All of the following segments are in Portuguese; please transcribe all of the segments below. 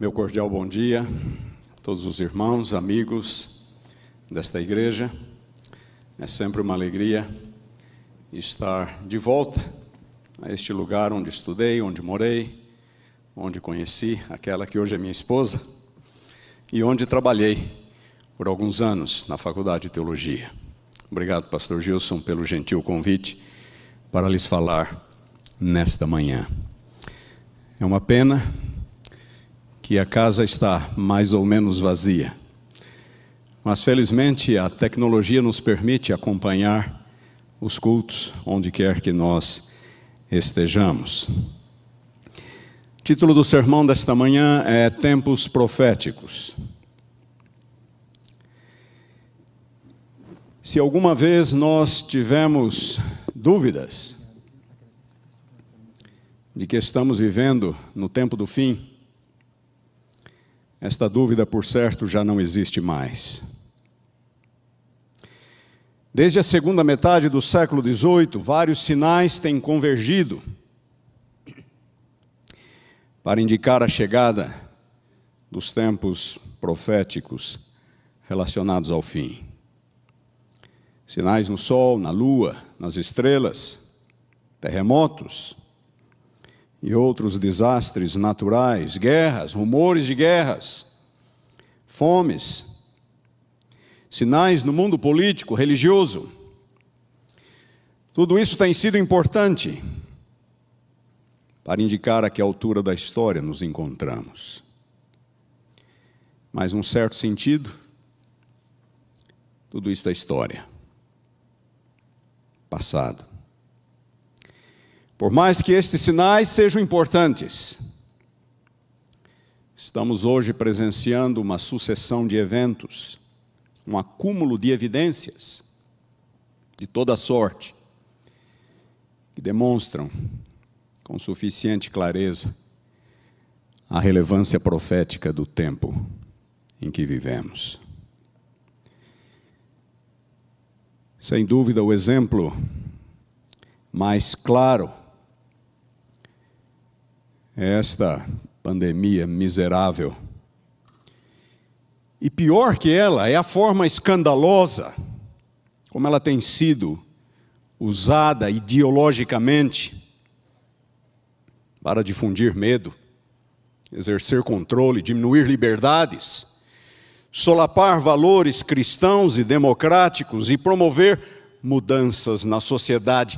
Meu cordial bom dia a todos os irmãos, amigos desta igreja. É sempre uma alegria estar de volta a este lugar onde estudei, onde morei, onde conheci aquela que hoje é minha esposa e onde trabalhei por alguns anos na Faculdade de Teologia. Obrigado, pastor Gilson, pelo gentil convite para lhes falar nesta manhã. É uma pena que a casa está mais ou menos vazia, mas felizmente a tecnologia nos permite acompanhar os cultos onde quer que nós estejamos. O título do sermão desta manhã é Tempos Proféticos. Se alguma vez nós tivemos dúvidas de que estamos vivendo no tempo do fim, esta dúvida, por certo, já não existe mais. Desde a segunda metade do século XVIII, vários sinais têm convergido para indicar a chegada dos tempos proféticos relacionados ao fim. Sinais no sol, na lua, nas estrelas, terremotos e outros desastres naturais, guerras, rumores de guerras, fomes, sinais no mundo político, religioso. Tudo isso tem sido importante para indicar a que altura da história nos encontramos. Mas, num certo sentido, tudo isso é história, passado. Por mais que estes sinais sejam importantes, estamos hoje presenciando uma sucessão de eventos, um acúmulo de evidências de toda sorte, que demonstram com suficiente clareza a relevância profética do tempo em que vivemos. Sem dúvida, o exemplo mais claro é esta pandemia miserável. E pior que ela é a forma escandalosa como ela tem sido usada ideologicamente para difundir medo, exercer controle, diminuir liberdades, solapar valores cristãos e democráticos e promover mudanças na sociedade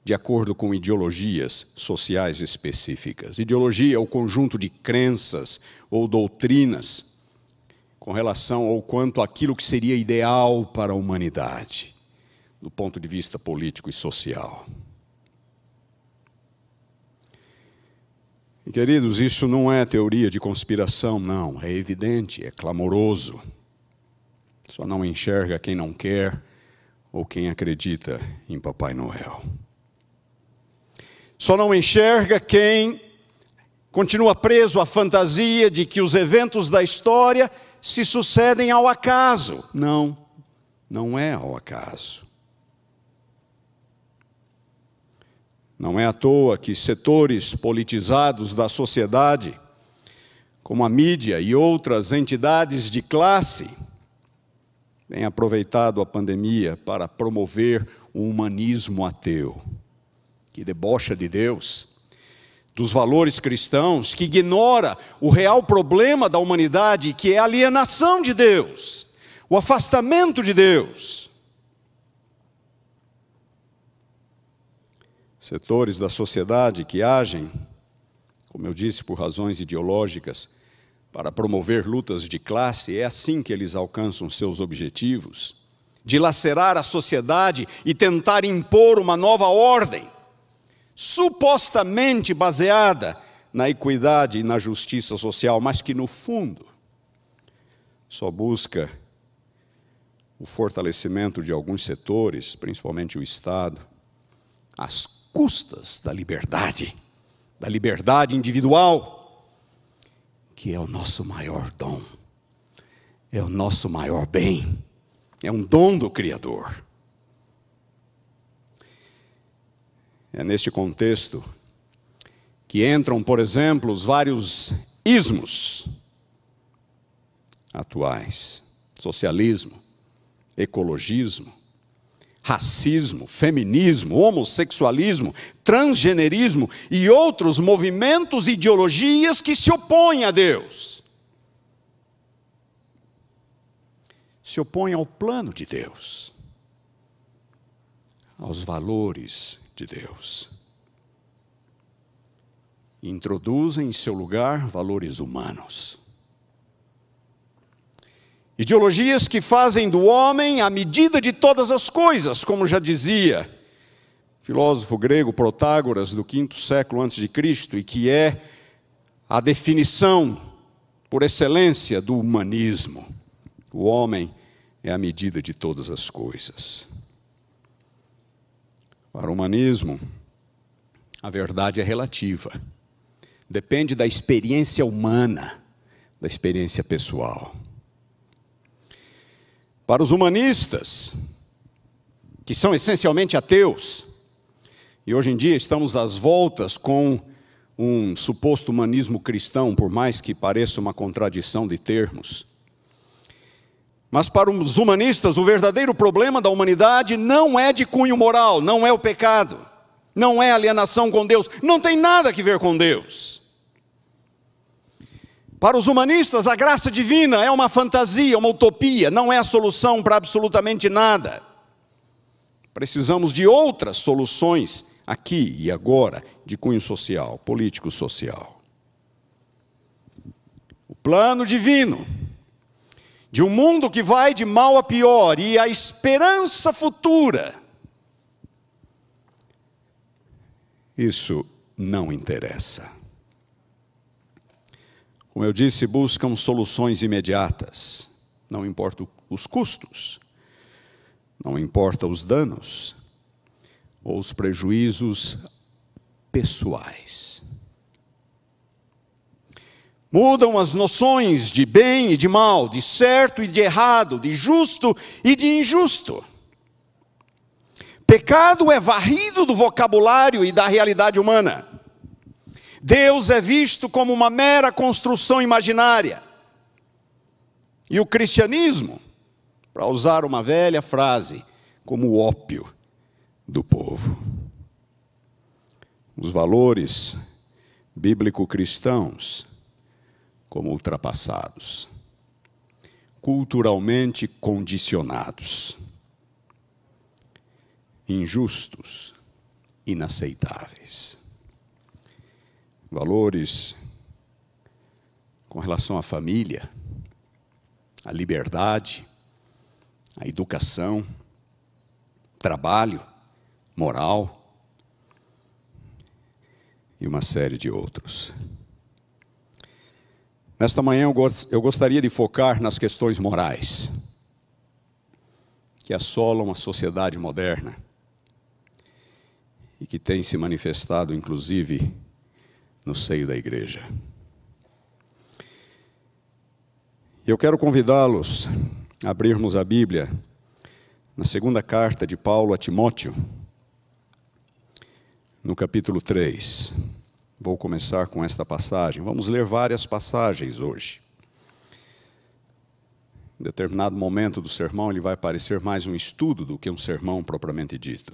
de acordo com ideologias sociais específicas. Ideologia é o conjunto de crenças ou doutrinas com relação ao quanto aquilo que seria ideal para a humanidade, do ponto de vista político e social. E, queridos, isso não é teoria de conspiração, não. É evidente, é clamoroso. Só não enxerga quem não quer ou quem acredita em Papai Noel. Só não enxerga quem continua preso à fantasia de que os eventos da história se sucedem ao acaso. Não, não é ao acaso. Não é à toa que setores politizados da sociedade, como a mídia e outras entidades de classe, têm aproveitado a pandemia para promover um humanismo ateu, que debocha de Deus, dos valores cristãos, que ignora o real problema da humanidade, que é a alienação de Deus, o afastamento de Deus. Setores da sociedade que agem, como eu disse, por razões ideológicas, para promover lutas de classe, é assim que eles alcançam seus objetivos, dilacerar a sociedade e tentar impor uma nova ordem, supostamente baseada na equidade e na justiça social, mas que no fundo só busca o fortalecimento de alguns setores, principalmente o Estado, às custas da liberdade individual, que é o nosso maior dom, é o nosso maior bem, é um dom do Criador. É neste contexto que entram, por exemplo, os vários ismos atuais: socialismo, ecologismo, racismo, feminismo, homossexualismo, transgenerismo e outros movimentos e ideologias que se opõem a Deus. Se opõem ao plano de Deus, aos valores de Deus. Introduzem em seu lugar valores humanos. Ideologias que fazem do homem a medida de todas as coisas, como já dizia o filósofo grego Protágoras, do V século a.C., e que é a definição por excelência do humanismo. O homem é a medida de todas as coisas. Para o humanismo, a verdade é relativa. Depende da experiência humana, da experiência pessoal. Para os humanistas, que são essencialmente ateus, e hoje em dia estamos às voltas com um suposto humanismo cristão, por mais que pareça uma contradição de termos. Mas para os humanistas, o verdadeiro problema da humanidade não é de cunho moral, não é o pecado, não é alienação com Deus, não tem nada a ver com Deus. Para os humanistas, a graça divina é uma fantasia, uma utopia, não é a solução para absolutamente nada. Precisamos de outras soluções aqui e agora, de cunho social, político-social. O plano divino de um mundo que vai de mal a pior e a esperança futura, isso não interessa. Como eu disse, buscam soluções imediatas. Não importa os custos, não importa os danos ou os prejuízos pessoais. Mudam as noções de bem e de mal, de certo e de errado, de justo e de injusto. Pecado é varrido do vocabulário e da realidade humana. Deus é visto como uma mera construção imaginária. E o cristianismo, para usar uma velha frase, como o ópio do povo. Os valores bíblico-cristãos como ultrapassados, culturalmente condicionados, injustos, inaceitáveis. Valores com relação à família, à liberdade, à educação, trabalho, moral e uma série de outros. Nesta manhã eu gostaria de focar nas questões morais que assolam a sociedade moderna e que têm se manifestado, inclusive, no seio da igreja. Eu quero convidá-los a abrirmos a Bíblia na segunda carta de Paulo a Timóteo, no capítulo 3. Vou começar com esta passagem. Vamos ler várias passagens hoje. Em determinado momento do sermão, ele vai parecer mais um estudo do que um sermão propriamente dito.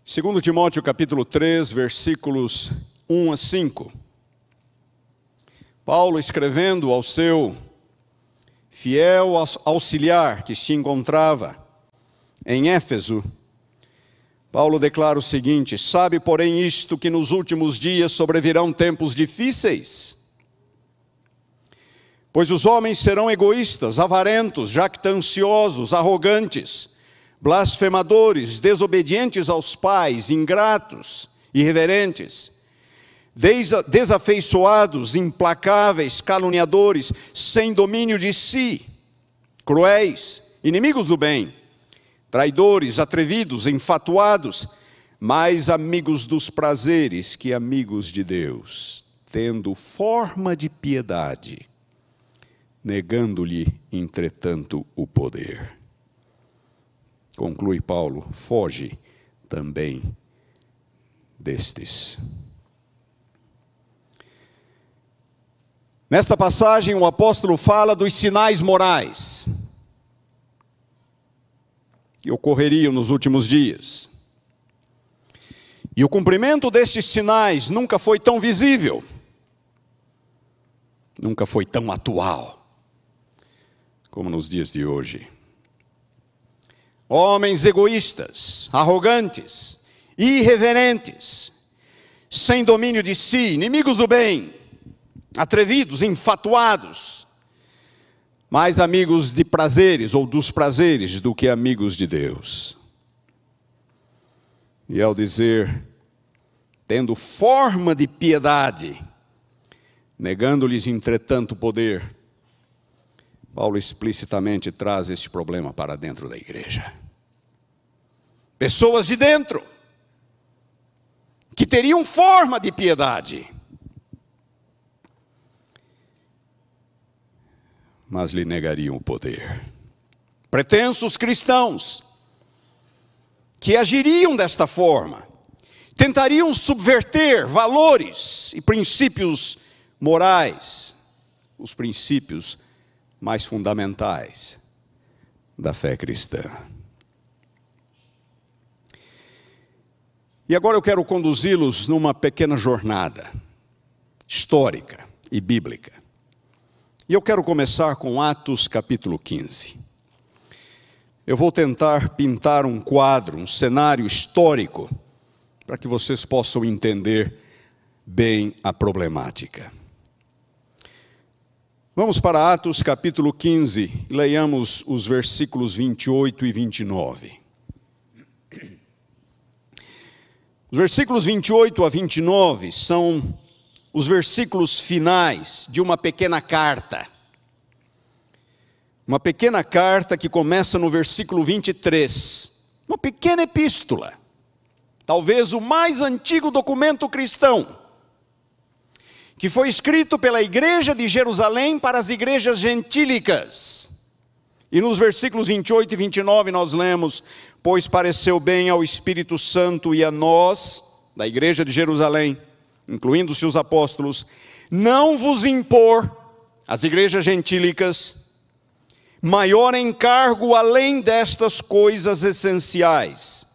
2 Timóteo capítulo 3, versículos 1 a 5. Paulo escrevendo ao seu fiel auxiliar que se encontrava em Éfeso, Paulo declara o seguinte: sabe, porém, isto, que nos últimos dias sobrevirão tempos difíceis. Pois os homens serão egoístas, avarentos, jactanciosos, arrogantes, blasfemadores, desobedientes aos pais, ingratos, irreverentes, desafeiçoados, implacáveis, caluniadores, sem domínio de si, cruéis, inimigos do bem, traidores, atrevidos, enfatuados, mais amigos dos prazeres que amigos de Deus, tendo forma de piedade, negando-lhe, entretanto, o poder. Conclui Paulo: foge também destes. Nesta passagem, o apóstolo fala dos sinais morais que ocorreriam nos últimos dias. E o cumprimento destes sinais nunca foi tão visível, nunca foi tão atual como nos dias de hoje. Homens egoístas, arrogantes, irreverentes, sem domínio de si, inimigos do bem, atrevidos, enfatuados, mais amigos de prazeres ou dos prazeres do que amigos de Deus. E ao dizer, tendo forma de piedade, negando-lhes entretanto o poder, Paulo explicitamente traz este problema para dentro da igreja. Pessoas de dentro, que teriam forma de piedade, mas lhe negariam o poder. Pretensos cristãos, que agiriam desta forma, tentariam subverter valores e princípios morais, os princípios mais fundamentais da fé cristã. E agora eu quero conduzi-los numa pequena jornada histórica e bíblica. E eu quero começar com Atos capítulo 15. Eu vou tentar pintar um quadro, um cenário histórico, para que vocês possam entender bem a problemática. Vamos para Atos capítulo 15, leiamos os versículos 28 e 29. Os versículos 28 a 29 são os versículos finais de uma pequena carta. Uma pequena carta que começa no versículo 23. Uma pequena epístola. Talvez o mais antigo documento cristão, que foi escrito pela igreja de Jerusalém para as igrejas gentílicas. E nos versículos 28 e 29 nós lemos: pois pareceu bem ao Espírito Santo e a nós, da igreja de Jerusalém, incluindo-se os apóstolos, não vos impor, as igrejas gentílicas, maior encargo além destas coisas essenciais,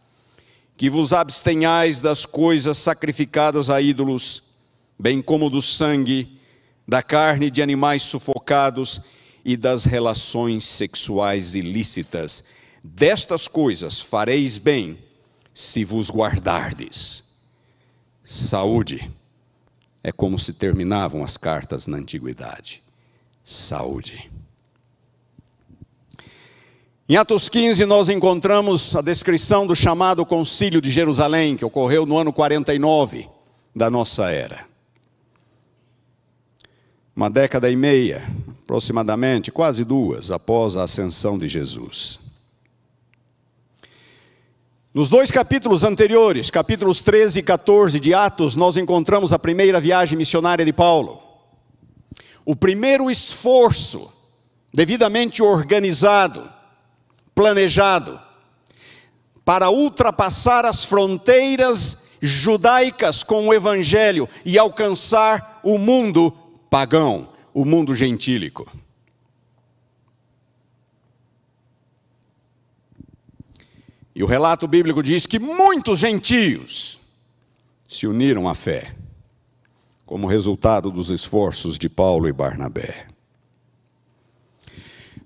que vos abstenhais das coisas sacrificadas a ídolos, bem como do sangue, da carne de animais sufocados e das relações sexuais ilícitas. Destas coisas fareis bem, se vos guardardes. Saúde. É como se terminavam as cartas na antiguidade. Saúde. Em Atos 15 nós encontramos a descrição do chamado Concílio de Jerusalém, que ocorreu no ano 49 da nossa era. Uma década e meia, aproximadamente, quase duas, após a ascensão de Jesus. Nos dois capítulos anteriores, capítulos 13 e 14 de Atos, nós encontramos a primeira viagem missionária de Paulo. O primeiro esforço, devidamente organizado, planejado, para ultrapassar as fronteiras judaicas com o Evangelho e alcançar o mundo pagão, o mundo gentílico. E o relato bíblico diz que muitos gentios se uniram à fé, como resultado dos esforços de Paulo e Barnabé.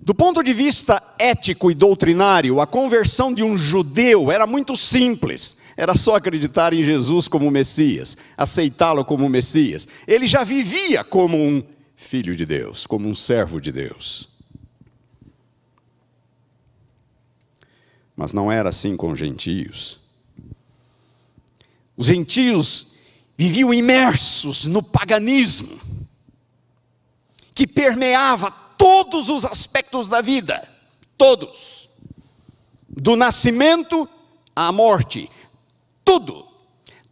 Do ponto de vista ético e doutrinário, a conversão de um judeu era muito simples. Era só acreditar em Jesus como Messias, aceitá-lo como Messias. Ele já vivia como um filho de Deus, como um servo de Deus. Mas não era assim com os gentios. Os gentios viviam imersos no paganismo, que permeava todos os aspectos da vida, todos, do nascimento à morte, tudo,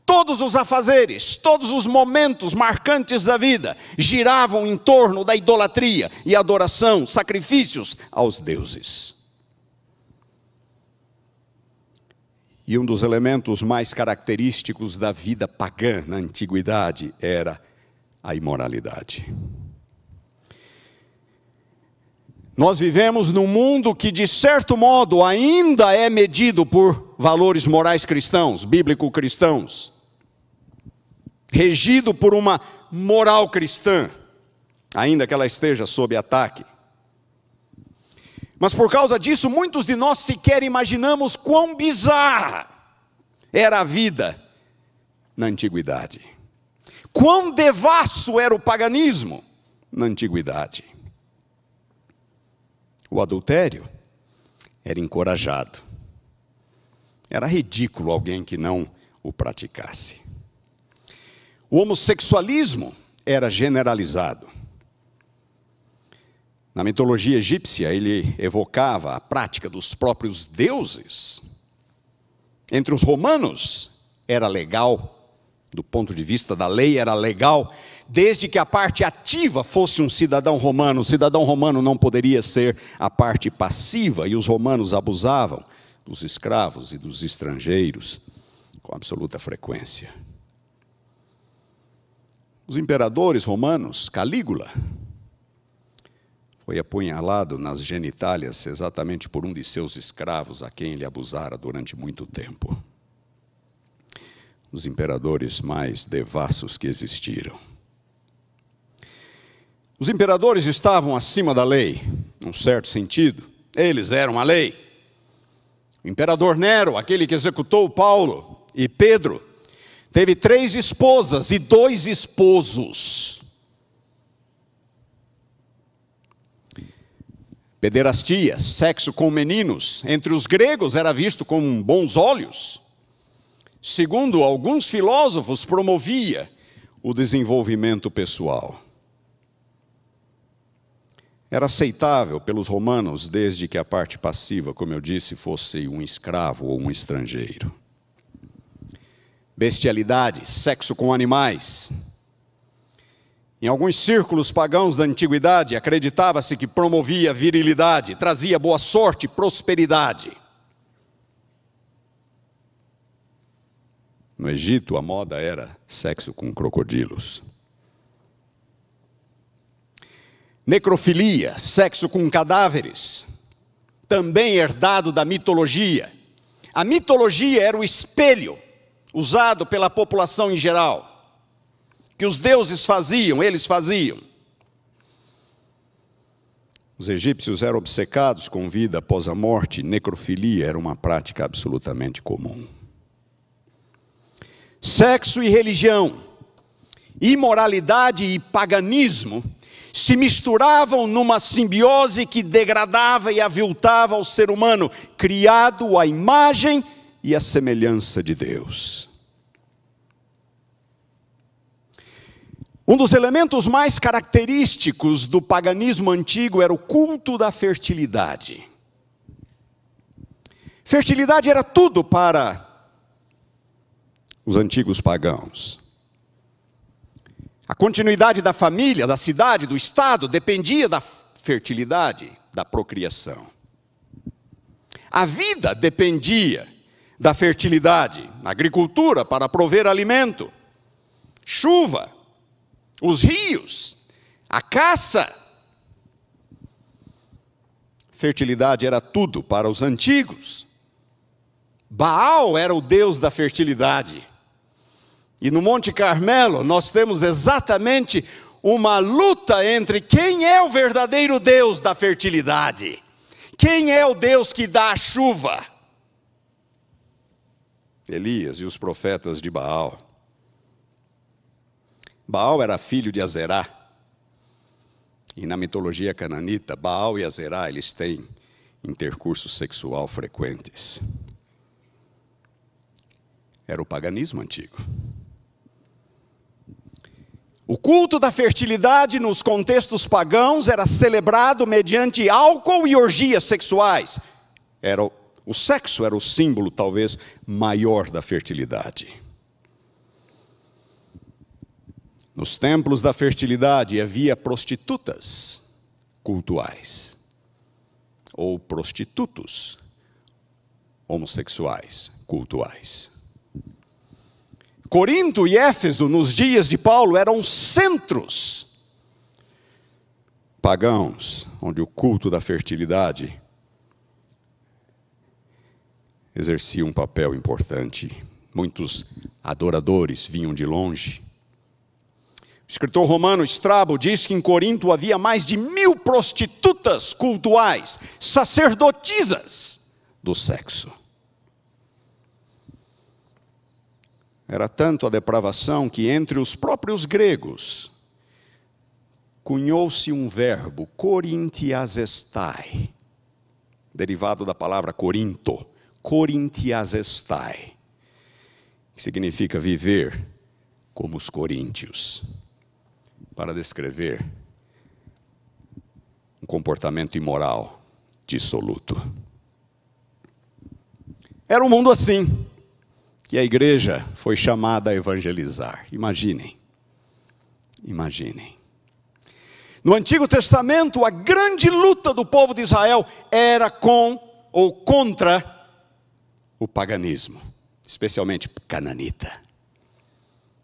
todos os afazeres, todos os momentos marcantes da vida, giravam em torno da idolatria e adoração, sacrifícios aos deuses. E um dos elementos mais característicos da vida pagã na antiguidade era a imoralidade. Nós vivemos num mundo que, de certo modo, ainda é medido por valores morais cristãos, bíblico-cristãos, regido por uma moral cristã, ainda que ela esteja sob ataque. Mas por causa disso, muitos de nós sequer imaginamos quão bizarra era a vida na antiguidade. Quão devasso era o paganismo na antiguidade. O adultério era encorajado. Era ridículo alguém que não o praticasse. O homossexualismo era generalizado. Na mitologia egípcia, ele evocava a prática dos próprios deuses. Entre os romanos, era legal, do ponto de vista da lei, era legal, desde que a parte ativa fosse um cidadão romano. O cidadão romano não poderia ser a parte passiva, e os romanos abusavam dos escravos e dos estrangeiros com absoluta frequência. Os imperadores romanos, Calígula, foi apunhalado nas genitálias exatamente por um de seus escravos, a quem ele abusara durante muito tempo. Os imperadores mais devassos que existiram. Os imperadores estavam acima da lei, num certo sentido. Eles eram a lei. O imperador Nero, aquele que executou Paulo e Pedro, teve 3 esposas e 2 esposos. Pederastia, sexo com meninos, entre os gregos era visto com bons olhos. Segundo alguns filósofos, promovia o desenvolvimento pessoal. Era aceitável pelos romanos, desde que a parte passiva, como eu disse, fosse um escravo ou um estrangeiro. Bestialidade, sexo com animais. Em alguns círculos pagãos da antiguidade, acreditava-se que promovia virilidade, trazia boa sorte, prosperidade. No Egito, a moda era sexo com crocodilos. Necrofilia, sexo com cadáveres, também herdado da mitologia. A mitologia era o espelho usado pela população em geral, que os deuses faziam, eles faziam. Os egípcios eram obcecados com vida após a morte. Necrofilia era uma prática absolutamente comum. Sexo e religião, imoralidade e paganismo se misturavam numa simbiose que degradava e aviltava o ser humano, criado à imagem e à semelhança de Deus. Um dos elementos mais característicos do paganismo antigo era o culto da fertilidade. Fertilidade era tudo para os antigos pagãos. A continuidade da família, da cidade, do estado, dependia da fertilidade, da procriação. A vida dependia da fertilidade, a agricultura para prover alimento, chuva, os rios, a caça. Fertilidade era tudo para os antigos. Baal era o deus da fertilidade. E no Monte Carmelo nós temos exatamente uma luta entre quem é o verdadeiro Deus da fertilidade. Quem é o Deus que dá a chuva? Elias e os profetas de Baal. Baal era filho de Azerá. E na mitologia cananita, Baal e Azerá, eles têm intercurso sexual frequentes. Era o paganismo antigo. O culto da fertilidade nos contextos pagãos era celebrado mediante álcool e orgias sexuais. O sexo era o símbolo, talvez, maior da fertilidade. Nos templos da fertilidade havia prostitutas cultuais, ou prostitutos homossexuais cultuais. Corinto e Éfeso, nos dias de Paulo, eram centros pagãos, onde o culto da fertilidade exercia um papel importante. Muitos adoradores vinham de longe. O escritor romano Estrabo diz que em Corinto havia mais de 1000 prostitutas cultuais, sacerdotisas do sexo. Era tanto a depravação que entre os próprios gregos cunhou-se um verbo, korintiazestai, derivado da palavra Corinto, korintiazestai, que significa viver como os coríntios, para descrever um comportamento imoral, dissoluto. Era um mundo assim, que a igreja foi chamada a evangelizar. Imaginem. No Antigo Testamento, a grande luta do povo de Israel era com ou contra o paganismo, especialmente cananita.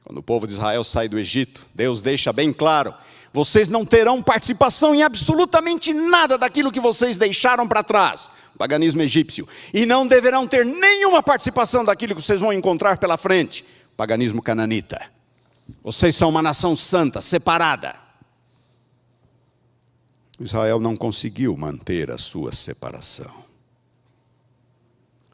Quando o povo de Israel sai do Egito, Deus deixa bem claro: vocês não terão participação em absolutamente nada daquilo que vocês deixaram para trás, o paganismo egípcio, e não deverão ter nenhuma participação daquilo que vocês vão encontrar pela frente, o paganismo cananita. Vocês são uma nação santa, separada. Israel não conseguiu manter a sua separação.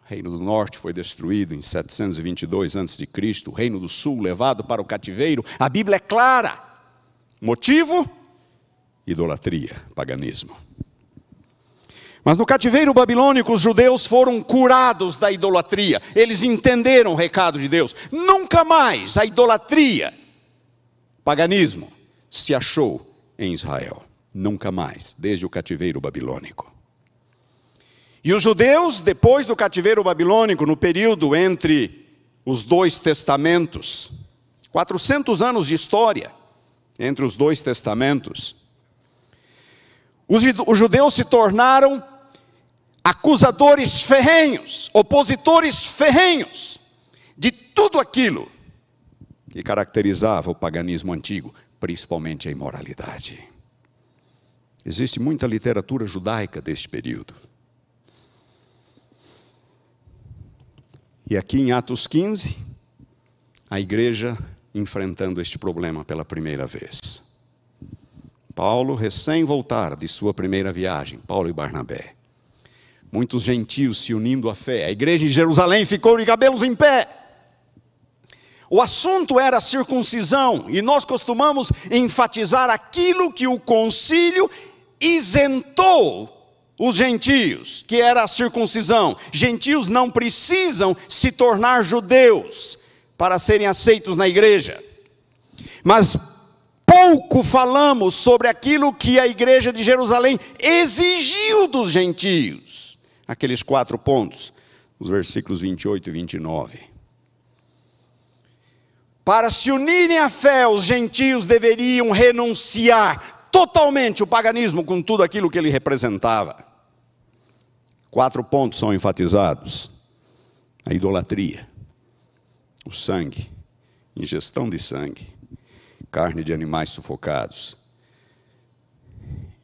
O reino do norte foi destruído em 722 a.C., o reino do sul levado para o cativeiro. A Bíblia é clara. Motivo? Idolatria, paganismo. Mas no cativeiro babilônico, os judeus foram curados da idolatria. Eles entenderam o recado de Deus. Nunca mais a idolatria, paganismo, se achou em Israel. Nunca mais, desde o cativeiro babilônico. E os judeus, depois do cativeiro babilônico, no período entre os dois testamentos, 400 anos de história entre os dois testamentos, os judeus se tornaram acusadores ferrenhos, opositores ferrenhos de tudo aquilo que caracterizava o paganismo antigo, principalmente a imoralidade. Existe muita literatura judaica deste período. E aqui em Atos 15, a igreja enfrentando este problema pela primeira vez. Paulo, recém-voltar de sua primeira viagem, Paulo e Barnabé. Muitos gentios se unindo à fé. A igreja em Jerusalém ficou de cabelos em pé. O assunto era a circuncisão, e nós costumamos enfatizar aquilo que o concílio isentou os gentios, que era a circuncisão. Gentios não precisam se tornar judeus para serem aceitos na igreja. Mas pouco falamos sobre aquilo que a igreja de Jerusalém exigiu dos gentios. Aqueles 4 pontos, os versículos 28 e 29. Para se unirem à fé, os gentios deveriam renunciar totalmente o paganismo com tudo aquilo que ele representava. 4 pontos são enfatizados: a idolatria, o sangue, ingestão de sangue, carne de animais sufocados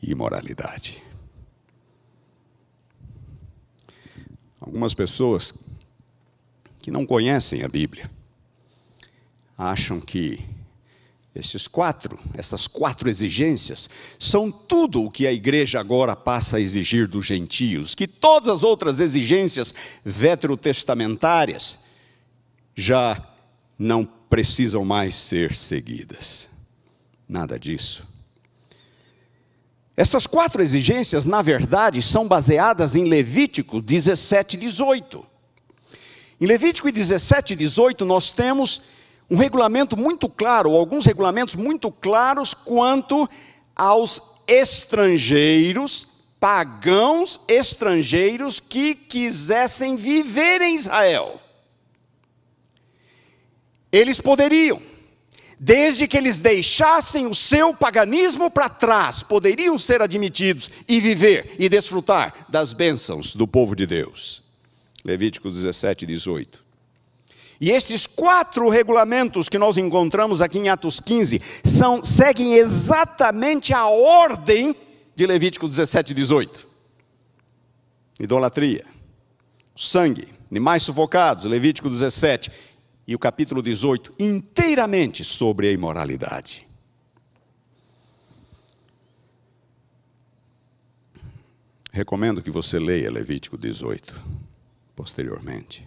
e imoralidade. Algumas pessoas que não conhecem a Bíblia acham que essas 4 exigências são tudo o que a igreja agora passa a exigir dos gentios, que todas as outras exigências veterotestamentárias já não precisam mais ser seguidas. Nada disso. Essas 4 exigências, na verdade, são baseadas em Levítico 17, 18. Em Levítico 17, 18, nós temos um regulamento muito claro, ou alguns regulamentos muito claros quanto aos estrangeiros, pagãos estrangeiros que quisessem viver em Israel. Eles poderiam, desde que eles deixassem o seu paganismo para trás, poderiam ser admitidos e viver e desfrutar das bênçãos do povo de Deus. Levítico 17, 18. E estes 4 regulamentos que nós encontramos aqui em Atos 15 seguem exatamente a ordem de Levítico 17 e 18. Idolatria. Sangue, animais sufocados, Levítico 17. E o capítulo 18, inteiramente sobre a imoralidade. Recomendo que você leia Levítico 18, posteriormente.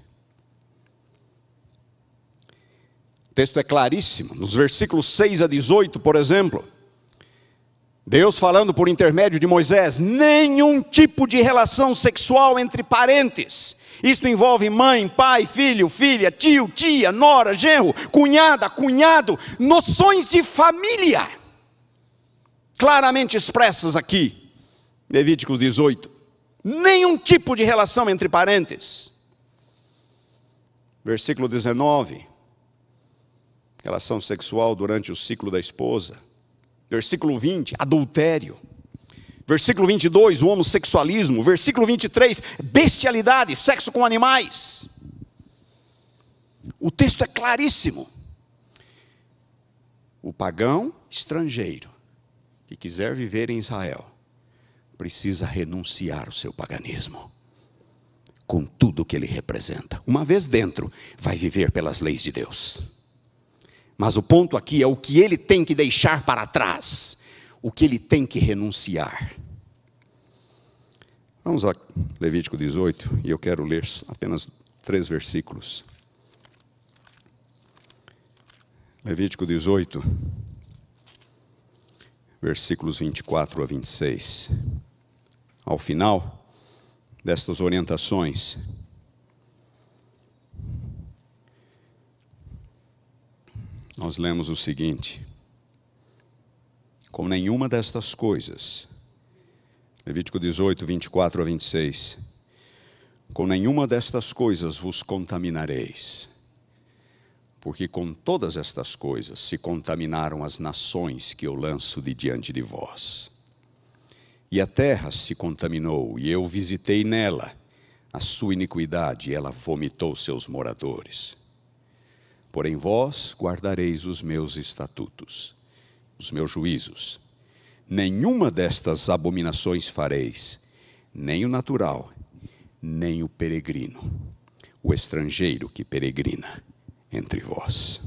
O texto é claríssimo. Nos versículos 6 a 18, por exemplo, Deus falando por intermédio de Moisés: nenhum tipo de relação sexual entre parentes. Isto envolve mãe, pai, filho, filha, tio, tia, nora, genro, cunhada, cunhado, noções de família, claramente expressas aqui, Levítico 18. Nenhum tipo de relação entre parentes. Versículo 19, relação sexual durante o ciclo da esposa. Versículo 20, adultério. Versículo 22, o homossexualismo. Versículo 23, bestialidade, sexo com animais. O texto é claríssimo. O pagão estrangeiro que quiser viver em Israel precisa renunciar ao seu paganismo, com tudo o que ele representa. Uma vez dentro, vai viver pelas leis de Deus. Mas o ponto aqui é o que ele tem que deixar para trás, o que ele tem que renunciar. Vamos a Levítico 18, e eu quero ler apenas 3 versículos. Levítico 18, versículos 24 a 26. Ao final destas orientações, nós lemos o seguinte: com nenhuma destas coisas, Levítico 18, 24 a 26, com nenhuma destas coisas vos contaminareis, porque com todas estas coisas se contaminaram as nações que eu lanço de diante de vós. E a terra se contaminou, e eu visitei nela a sua iniquidade, e ela vomitou seus moradores. Porém vós guardareis os meus estatutos, os meus juízos. Nenhuma destas abominações fareis, nem o natural, nem o peregrino, o estrangeiro que peregrina entre vós.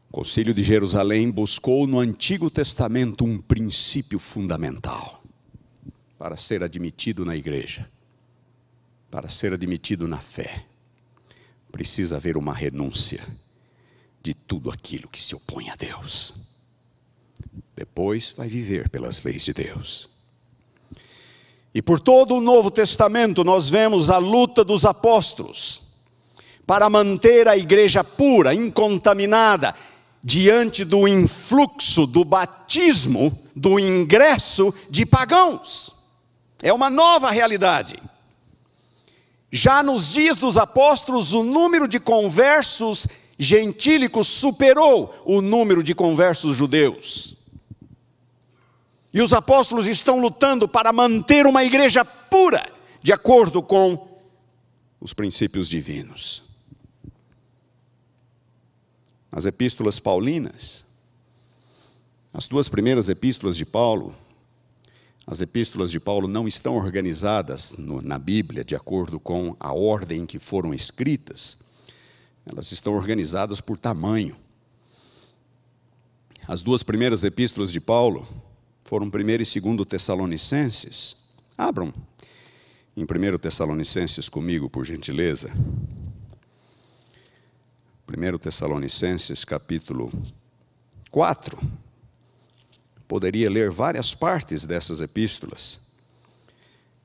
O Concílio de Jerusalém buscou no Antigo Testamento um princípio fundamental para ser admitido na igreja, para ser admitido na fé. Precisa haver uma renúncia de tudo aquilo que se opõe a Deus. Depois vai viver pelas leis de Deus. E por todo o Novo Testamento nós vemos a luta dos apóstolos para manter a igreja pura, incontaminada, diante do influxo, do batismo, do ingresso de pagãos. É uma nova realidade. Já nos dias dos apóstolos, o número de conversos gentílicos superou o número de conversos judeus. E os apóstolos estão lutando para manter uma igreja pura, de acordo com os princípios divinos. As epístolas paulinas, as 2 primeiras epístolas de Paulo, as epístolas de Paulo não estão organizadas na Bíblia de acordo com a ordem em que foram escritas. Elas estão organizadas por tamanho. As 2 primeiras epístolas de Paulo foram 1 e 2 Tessalonicenses. Abram em 1 Tessalonicenses comigo, por gentileza. 1 Tessalonicenses, capítulo 4. Poderia ler várias partes dessas epístolas.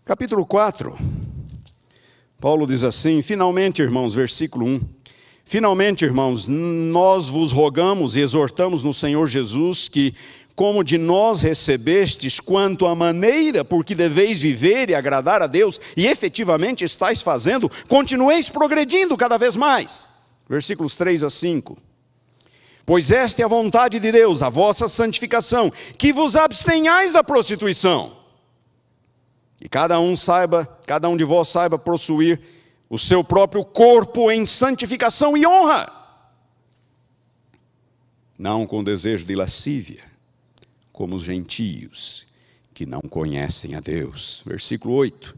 Capítulo 4. Paulo diz assim: finalmente, irmãos, versículo 1. Finalmente, irmãos, nós vos rogamos e exortamos no Senhor Jesus que, como de nós recebestes quanto à maneira por que deveis viver e agradar a Deus, e efetivamente estáis fazendo, continueis progredindo cada vez mais. Versículos 3 a 5. Pois esta é a vontade de Deus, a vossa santificação, que vos abstenhais da prostituição. E cada um de vós saiba possuir o seu próprio corpo em santificação e honra. não com desejo de lascívia, como os gentios que não conhecem a Deus. Versículo 8.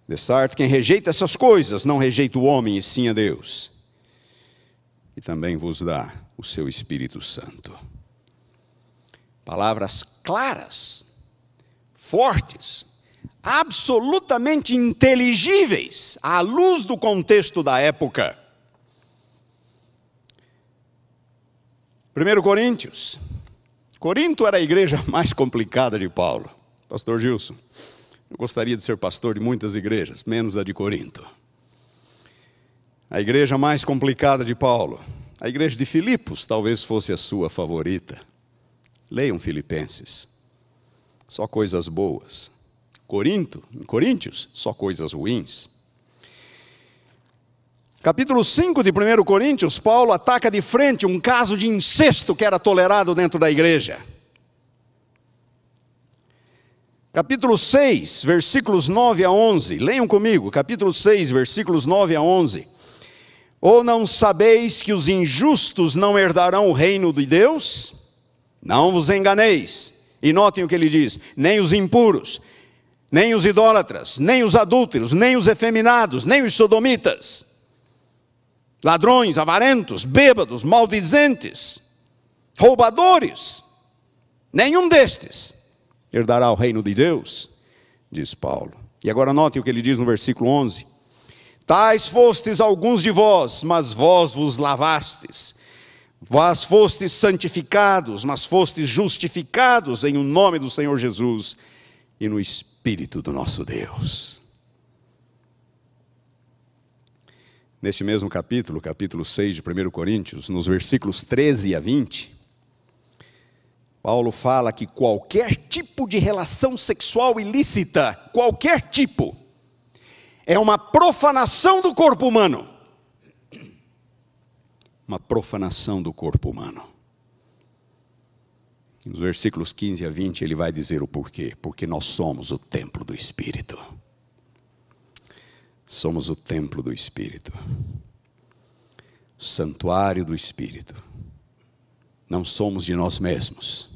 De certo, quem rejeita essas coisas, não rejeita o homem, e sim a Deus. E também vos dá o seu Espírito Santo. Palavras claras, fortes, absolutamente inteligíveis, à luz do contexto da época. 1 Coríntios. Corinto era a igreja mais complicada de Paulo. Pastor Gilson, eu gostaria de ser pastor de muitas igrejas, menos a de Corinto. A igreja mais complicada de Paulo. A igreja de Filipos talvez fosse a sua favorita. Leiam Filipenses. Só coisas boas. Coríntios, só coisas ruins. Capítulo 5 de 1 Coríntios, Paulo ataca de frente um caso de incesto que era tolerado dentro da igreja. Capítulo 6, versículos 9 a 11. Leiam comigo, capítulo 6, versículos 9 a 11. Ou não sabeis que os injustos não herdarão o reino de Deus? Não vos enganeis. E notem o que ele diz: nem os impuros, nem os idólatras, nem os adúlteros, nem os efeminados, nem os sodomitas, ladrões, avarentos, bêbados, maldizentes, roubadores, nenhum destes herdará o reino de Deus, diz Paulo. E agora notem o que ele diz no versículo 11. Tais fostes alguns de vós, mas vós vos lavastes. Vós fostes santificados, mas fostes justificados em o nome do Senhor Jesus e no Espírito do nosso Deus. Neste mesmo capítulo, capítulo 6 de 1 Coríntios, nos versículos 13 a 20, Paulo fala que qualquer tipo de relação sexual ilícita, qualquer tipo, é uma profanação do corpo humano. Uma profanação do corpo humano. Nos versículos 15 a 20 ele vai dizer o porquê. Porque nós somos o templo do Espírito. Somos o templo do Espírito. Santuário do Espírito. Não somos de nós mesmos.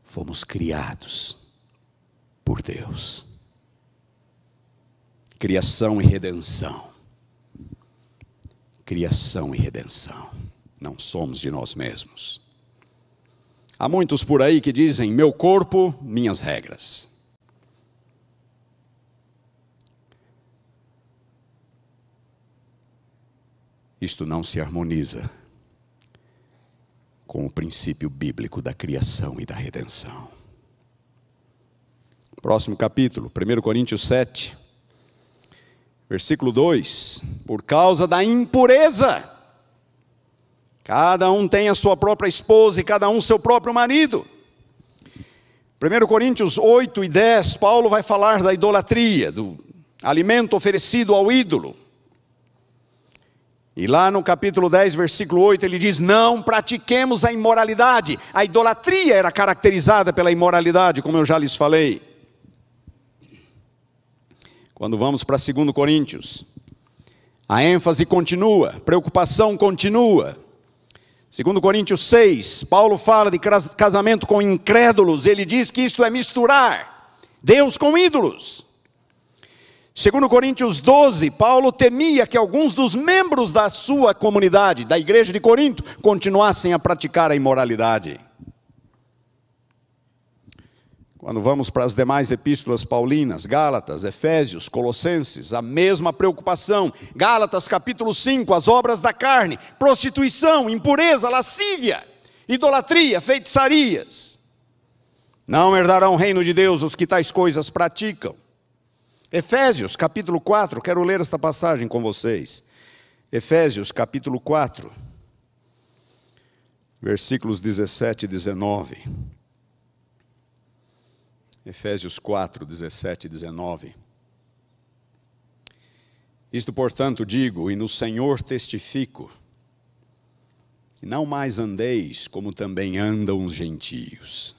Fomos criados por Deus. Criação e redenção. Criação e redenção. Não somos de nós mesmos. Há muitos por aí que dizem: meu corpo, minhas regras. Isto não se harmoniza com o princípio bíblico da criação e da redenção. Próximo capítulo, 1 Coríntios 7, versículo 2. Por causa da impureza, cada um tem a sua própria esposa e cada um seu próprio marido. 1 Coríntios 8 e 10, Paulo vai falar da idolatria, do alimento oferecido ao ídolo. E lá no capítulo 10, versículo 8, ele diz: não pratiquemos a imoralidade. A idolatria era caracterizada pela imoralidade, como eu já lhes falei. Quando vamos para 2 Coríntios, a ênfase continua, a preocupação continua. 2 Coríntios 6, Paulo fala de casamento com incrédulos. Ele diz que isto é misturar Deus com ídolos. 2 Coríntios 12, Paulo temia que alguns dos membros da sua comunidade, da igreja de Corinto, continuassem a praticar a imoralidade. Quando vamos para as demais epístolas paulinas, Gálatas, Efésios, Colossenses, a mesma preocupação. Gálatas capítulo 5, as obras da carne, prostituição, impureza, lascívia, idolatria, feitiçarias. Não herdarão o reino de Deus os que tais coisas praticam. Efésios capítulo 4, quero ler esta passagem com vocês. Efésios capítulo 4, versículos 17 e 19. Efésios 4, 17 e 19. Isto, portanto, digo, e no Senhor testifico, que não mais andeis como também andam os gentios,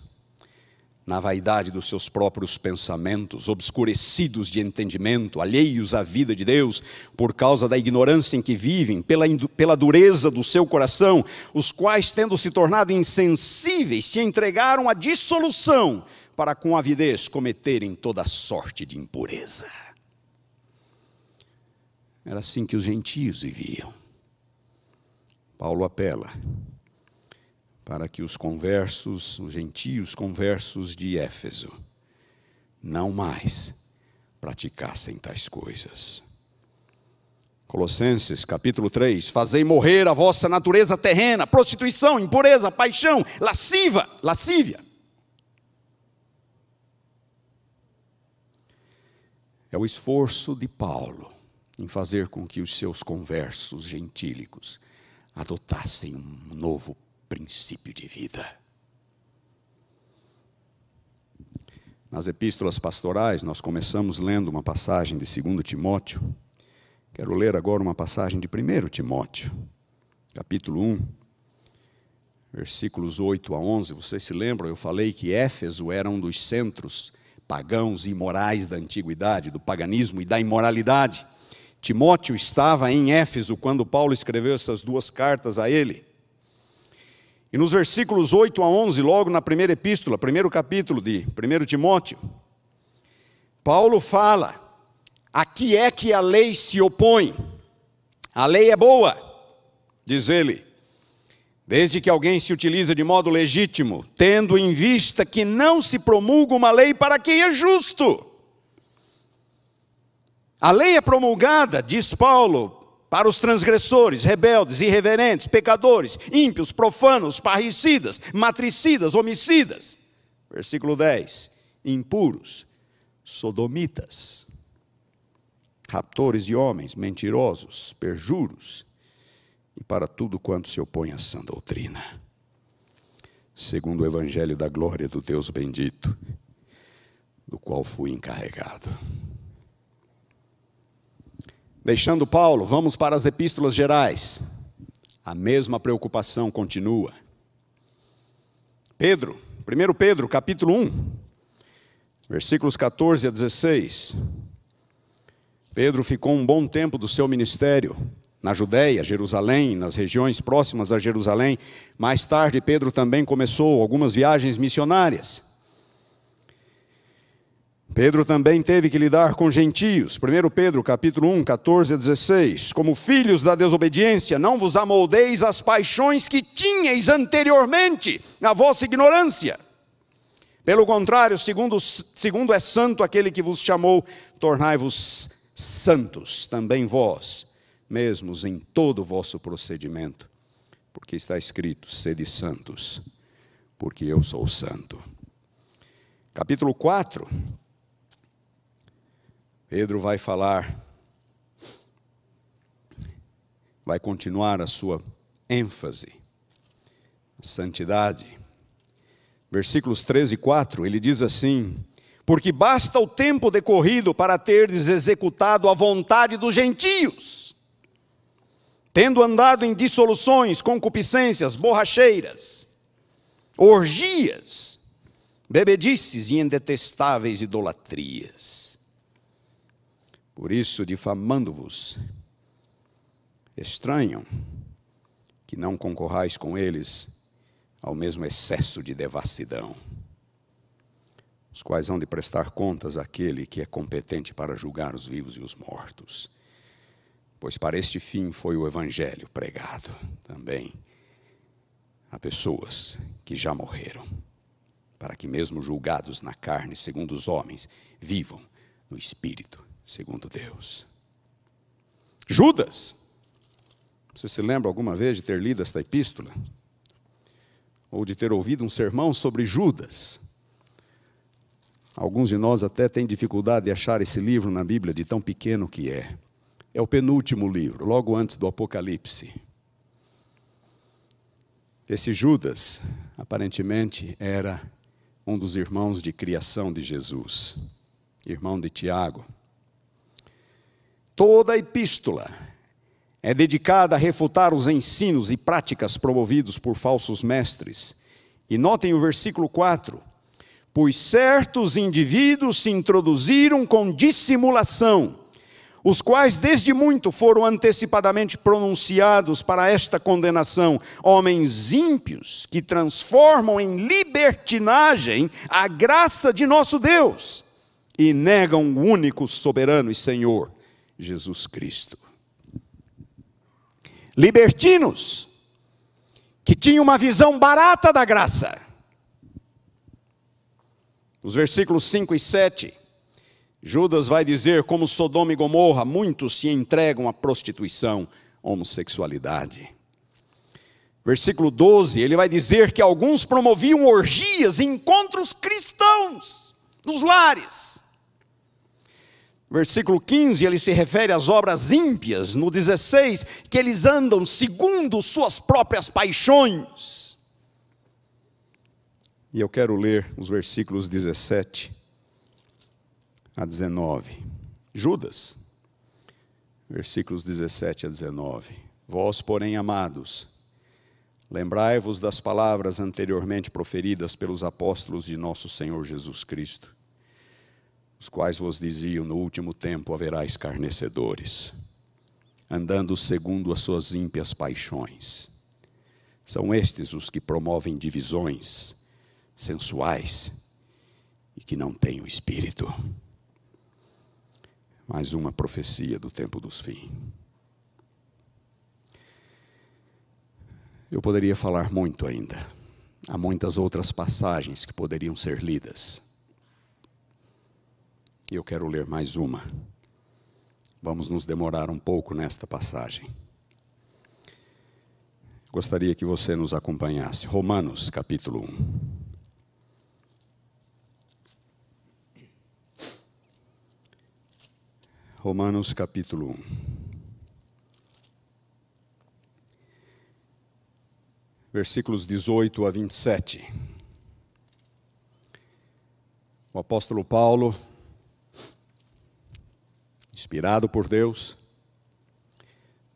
na vaidade dos seus próprios pensamentos, obscurecidos de entendimento, alheios à vida de Deus, por causa da ignorância em que vivem, pela dureza do seu coração, os quais, tendo se tornado insensíveis, se entregaram à dissolução, para com avidez cometerem toda sorte de impureza. Era assim que os gentios viviam. Paulo apela para que os gentios conversos de Éfeso, não mais praticassem tais coisas. Colossenses capítulo 3, fazei morrer a vossa natureza terrena, prostituição, impureza, paixão, lascívia. É o esforço de Paulo em fazer com que os seus conversos gentílicos adotassem um novo princípio de vida. Nas epístolas pastorais, nós começamos lendo uma passagem de 2 Timóteo. Quero ler agora uma passagem de 1 Timóteo, capítulo 1, versículos 8 a 11. Vocês se lembram, eu falei que Éfeso era um dos centros pagãos e imorais da antiguidade, do paganismo e da imoralidade. Timóteo estava em Éfeso quando Paulo escreveu essas duas cartas a ele. E nos versículos 8 a 11, logo na primeira epístola, primeiro capítulo de 1 Timóteo, Paulo fala: a que é que a lei se opõe? A lei é boa, diz ele, desde que alguém se utiliza de modo legítimo, tendo em vista que não se promulga uma lei para quem é justo. A lei é promulgada, diz Paulo, para os transgressores, rebeldes, irreverentes, pecadores, ímpios, profanos, parricidas, matricidas, homicidas. Versículo 10, impuros, sodomitas, raptores de homens, mentirosos, perjuros, e para tudo quanto se opõe à sã doutrina, segundo o evangelho da glória do Deus bendito, do qual fui encarregado. Deixando Paulo, vamos para as epístolas gerais. A mesma preocupação continua. 1 Pedro, capítulo 1, versículos 14 a 16. Pedro ficou um bom tempo do seu ministério na Judéia, Jerusalém, nas regiões próximas a Jerusalém. Mais tarde, Pedro também começou algumas viagens missionárias. Pedro também teve que lidar com gentios. 1 Pedro, capítulo 1, 14 a 16. Como filhos da desobediência, não vos amoldeis às paixões que tinhais anteriormente, na vossa ignorância. Pelo contrário, segundo é santo aquele que vos chamou, tornai-vos santos, também vós, mesmos em todo o vosso procedimento. Porque está escrito, sede santos, porque eu sou santo. Capítulo 4. Pedro vai falar, vai continuar a sua ênfase, a santidade. Versículos 13 e 4, ele diz assim: porque basta o tempo decorrido para terdes executado a vontade dos gentios, tendo andado em dissoluções, concupiscências, borracheiras, orgias, bebedices e em detestáveis idolatrias. Por isso, difamando-vos, estranham que não concorrais com eles ao mesmo excesso de devassidão, os quais hão de prestar contas àquele que é competente para julgar os vivos e os mortos. Pois para este fim foi o evangelho pregado também a pessoas que já morreram, para que mesmo julgados na carne, segundo os homens, vivam no espírito, segundo Deus. Judas, você se lembra alguma vez de ter lido esta epístola? Ou de ter ouvido um sermão sobre Judas? Alguns de nós até têm dificuldade de achar esse livro na Bíblia, de tão pequeno que é. É o penúltimo livro, logo antes do Apocalipse. Esse Judas, aparentemente, era um dos irmãos de criação de Jesus, irmão de Tiago. Toda a epístola é dedicada a refutar os ensinos e práticas promovidos por falsos mestres. E notem o versículo 4. Pois certos indivíduos se introduziram com dissimulação, os quais desde muito foram antecipadamente pronunciados para esta condenação, homens ímpios que transformam em libertinagem a graça de nosso Deus e negam o único soberano e Senhor, Jesus Cristo. Libertinos que tinham uma visão barata da graça. Os versículos 5 e 7, Judas vai dizer como Sodoma e Gomorra, muitos se entregam à prostituição, homossexualidade. Versículo 12, ele vai dizer que alguns promoviam orgias e encontros cristãos nos lares. Versículo 15, ele se refere às obras ímpias. No 16, que eles andam segundo suas próprias paixões. E eu quero ler os versículos 17 a 19. Judas, versículos 17 a 19. Vós, porém, amados, lembrai-vos das palavras anteriormente proferidas pelos apóstolos de nosso Senhor Jesus Cristo, os quais vos diziam: no último tempo haverá escarnecedores, andando segundo as suas ímpias paixões. São estes os que promovem divisões sensuais e que não têm o Espírito. Mais uma profecia do tempo dos fins. Eu poderia falar muito ainda. Há muitas outras passagens que poderiam ser lidas. E eu quero ler mais uma. Vamos nos demorar um pouco nesta passagem. Gostaria que você nos acompanhasse. Romanos, capítulo 1. Romanos capítulo 1. Versículos 18 a 27. O apóstolo Paulo, inspirado por Deus,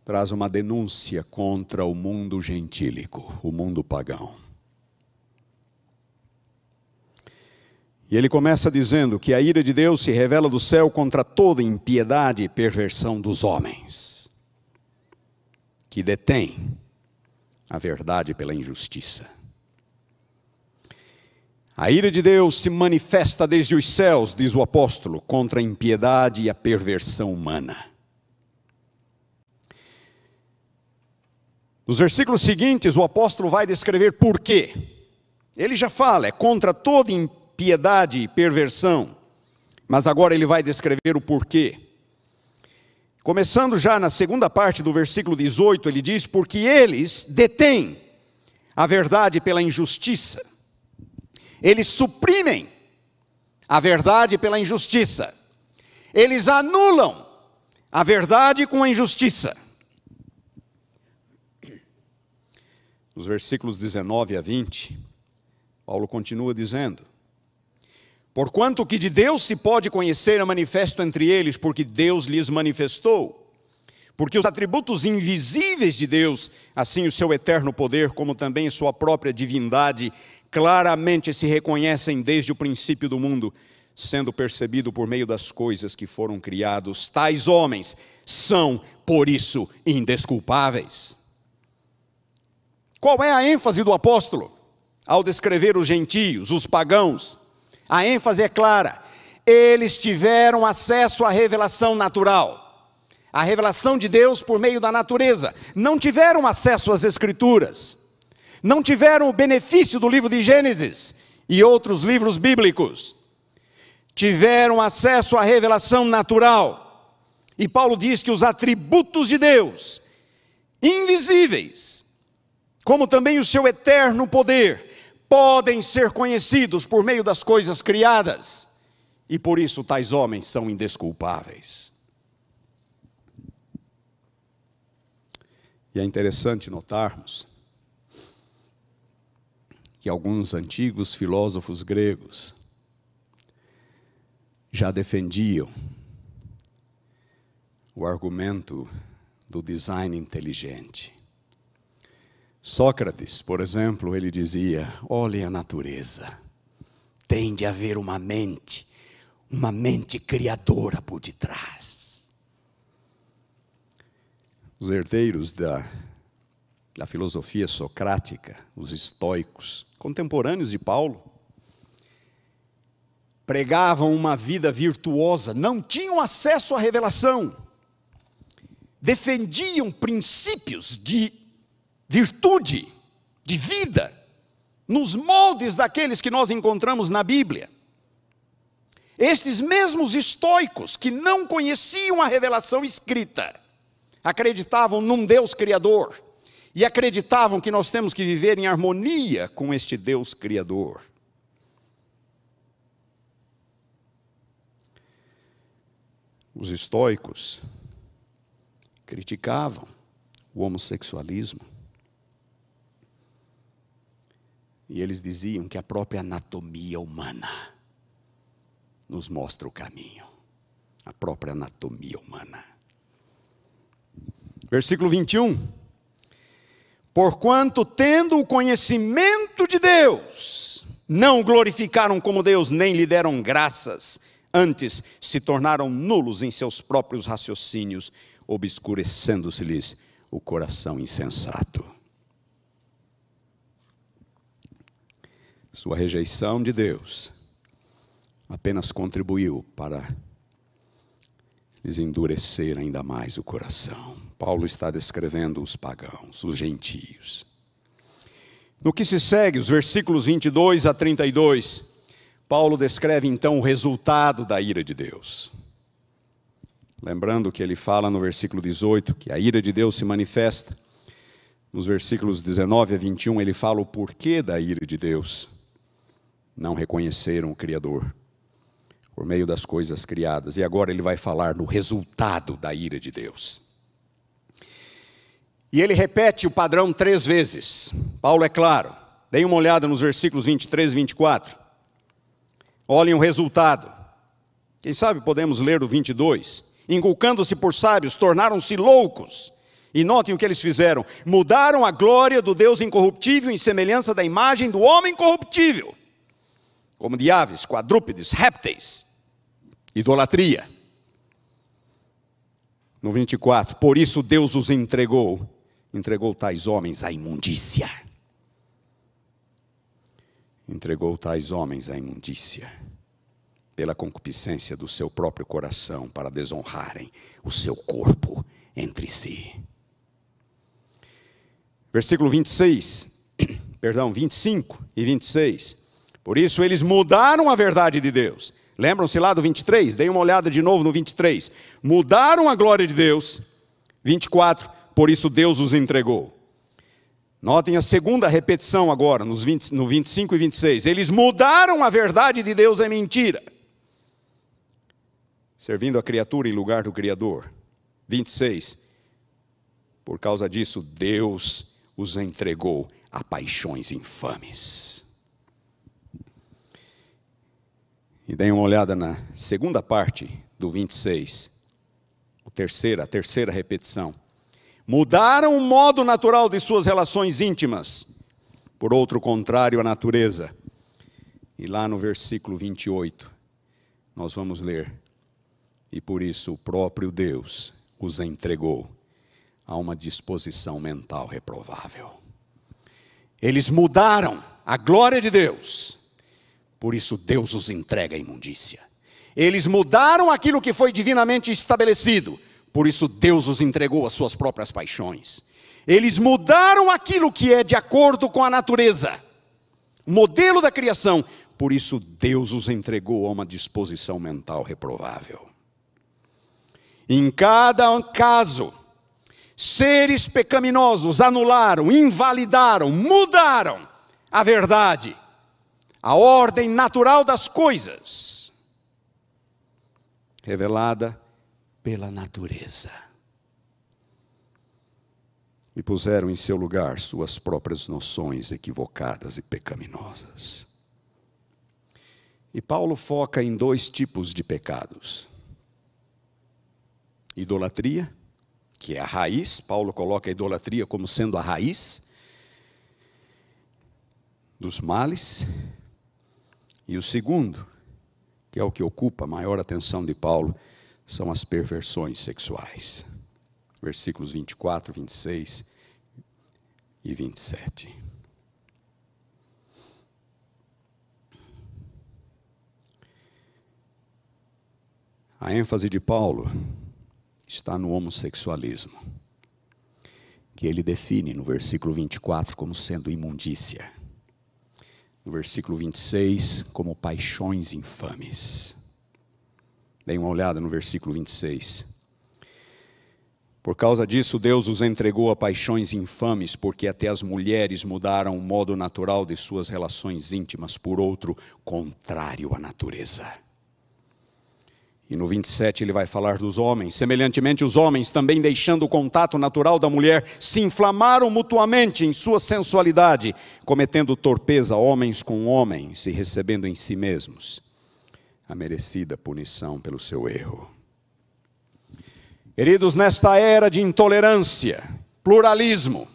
traz uma denúncia contra o mundo gentílico, o mundo pagão. E ele começa dizendo que a ira de Deus se revela do céu contra toda impiedade e perversão dos homens, que detêm a verdade pela injustiça. A ira de Deus se manifesta desde os céus, diz o apóstolo, contra a impiedade e a perversão humana. Nos versículos seguintes, o apóstolo vai descrever por quê. Ele já fala, é contra toda impiedade e perversão, mas agora ele vai descrever o porquê. Começando já na segunda parte do versículo 18, ele diz: porque eles detêm a verdade pela injustiça. Eles suprimem a verdade pela injustiça. Eles anulam a verdade com a injustiça. Nos versículos 19 a 20, Paulo continua dizendo: porquanto o que de Deus se pode conhecer é manifesto entre eles, porque Deus lhes manifestou. Porque os atributos invisíveis de Deus, assim o seu eterno poder, como também sua própria divindade, claramente se reconhecem desde o princípio do mundo, sendo percebido por meio das coisas que foram criados. Tais homens são, por isso, indesculpáveis. Qual é a ênfase do apóstolo ao descrever os gentios, os pagãos? A ênfase é clara: eles tiveram acesso à revelação natural, a revelação de Deus por meio da natureza. Não tiveram acesso às Escrituras, não tiveram o benefício do livro de Gênesis e outros livros bíblicos. Tiveram acesso à revelação natural. E Paulo diz que os atributos de Deus, invisíveis, como também o seu eterno poder, podem ser conhecidos por meio das coisas criadas, e por isso tais homens são indesculpáveis. E é interessante notarmos que alguns antigos filósofos gregos já defendiam o argumento do design inteligente. Sócrates, por exemplo, ele dizia: olhem a natureza, tem de haver uma mente criadora por detrás. Os herdeiros da filosofia socrática, os estoicos, contemporâneos de Paulo, pregavam uma vida virtuosa, não tinham acesso à revelação, defendiam princípios de virtude, de vida, nos moldes daqueles que nós encontramos na Bíblia. Estes mesmos estoicos, que não conheciam a revelação escrita, acreditavam num Deus criador, e acreditavam que nós temos que viver em harmonia com este Deus criador. Os estoicos criticavam o homossexualismo. E eles diziam que a própria anatomia humana nos mostra o caminho. A própria anatomia humana. Versículo 21. Porquanto, tendo o conhecimento de Deus, não o glorificaram como Deus, nem lhe deram graças, antes se tornaram nulos em seus próprios raciocínios, obscurecendo-se-lhes o coração insensato. Sua rejeição de Deus apenas contribuiu para lhes endurecer ainda mais o coração. Paulo está descrevendo os pagãos, os gentios. No que se segue, os versículos 22 a 32, Paulo descreve então o resultado da ira de Deus. Lembrando que ele fala no versículo 18, que a ira de Deus se manifesta. Nos versículos 19 a 21, ele fala o porquê da ira de Deus. Não reconheceram o Criador por meio das coisas criadas. E agora ele vai falar no resultado da ira de Deus. E ele repete o padrão 3 vezes. Paulo é claro. Deem uma olhada nos versículos 23 e 24. Olhem o resultado. Quem sabe podemos ler o 22. Inculcando-se por sábios, tornaram-se loucos. E notem o que eles fizeram. Mudaram a glória do Deus incorruptível em semelhança da imagem do homem corruptível. Como de aves, quadrúpedes, répteis. Idolatria. No 24. Por isso Deus os entregou tais homens à imundícia. Entregou tais homens à imundícia, pela concupiscência do seu próprio coração, para desonrarem o seu corpo entre si. Versículo 25 e 26. Por isso eles mudaram a verdade de Deus. Lembram-se lá do 23? Deem uma olhada de novo no 23. Mudaram a glória de Deus. 24. Por isso Deus os entregou. Notem a segunda repetição agora, no 25 e 26. Eles mudaram a verdade de Deus em mentira, servindo a criatura em lugar do Criador. 26. Por causa disso, Deus os entregou a paixões infames. E deem uma olhada na segunda parte do 26. A terceira repetição. Mudaram o modo natural de suas relações íntimas, por outro contrário à natureza. E lá no versículo 28, nós vamos ler. E por isso o próprio Deus os entregou a uma disposição mental reprovável. Eles mudaram a glória de Deus, por isso Deus os entrega à imundícia. Eles mudaram aquilo que foi divinamente estabelecido, por isso Deus os entregou às suas próprias paixões. Eles mudaram aquilo que é de acordo com a natureza, o modelo da criação, por isso Deus os entregou a uma disposição mental reprovável. Em cada caso, seres pecaminosos anularam, invalidaram, mudaram a verdade, a ordem natural das coisas, revelada pela natureza, e puseram em seu lugar suas próprias noções equivocadas e pecaminosas. E Paulo foca em 2 tipos de pecados. Idolatria, que é a raiz. Paulo coloca a idolatria como sendo a raiz dos males. E o segundo, que é o que ocupa a maior atenção de Paulo, são as perversões sexuais. Versículos 24, 26 e 27. A ênfase de Paulo está no homossexualismo, que ele define no versículo 24 como sendo imundícia. No versículo 26, como paixões infames. Dê uma olhada no versículo 26. Por causa disso, Deus os entregou a paixões infames, porque até as mulheres mudaram o modo natural de suas relações íntimas por outro contrário à natureza. E no 27 ele vai falar dos homens. Semelhantemente, os homens, também deixando o contato natural da mulher, se inflamaram mutuamente em sua sensualidade, cometendo torpeza homens com homens e recebendo em si mesmos a merecida punição pelo seu erro. Queridos, nesta era de intolerância, pluralismo,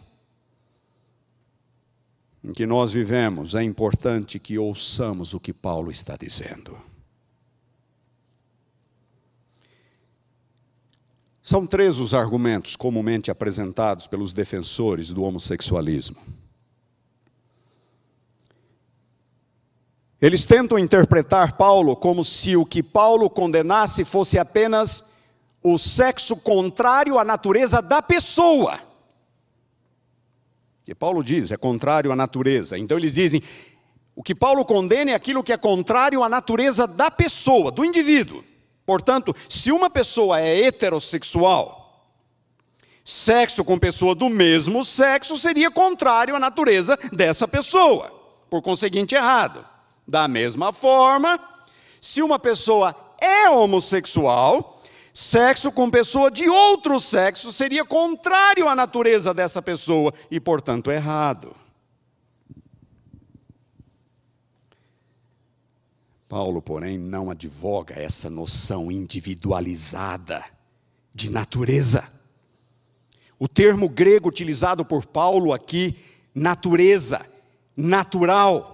em que nós vivemos, é importante que ouçamos o que Paulo está dizendo. São 3 os argumentos comumente apresentados pelos defensores do homossexualismo. Eles tentam interpretar Paulo como se o que Paulo condenasse fosse apenas o sexo contrário à natureza da pessoa. E Paulo diz, é contrário à natureza. Então eles dizem, o que Paulo condena é aquilo que é contrário à natureza da pessoa, do indivíduo. Portanto, se uma pessoa é heterossexual, sexo com pessoa do mesmo sexo seria contrário à natureza dessa pessoa. Por conseguinte, errado. Da mesma forma, se uma pessoa é homossexual, sexo com pessoa de outro sexo seria contrário à natureza dessa pessoa e, portanto, errado. Paulo, porém, não advoga essa noção individualizada de natureza. O termo grego utilizado por Paulo aqui, natureza, natural,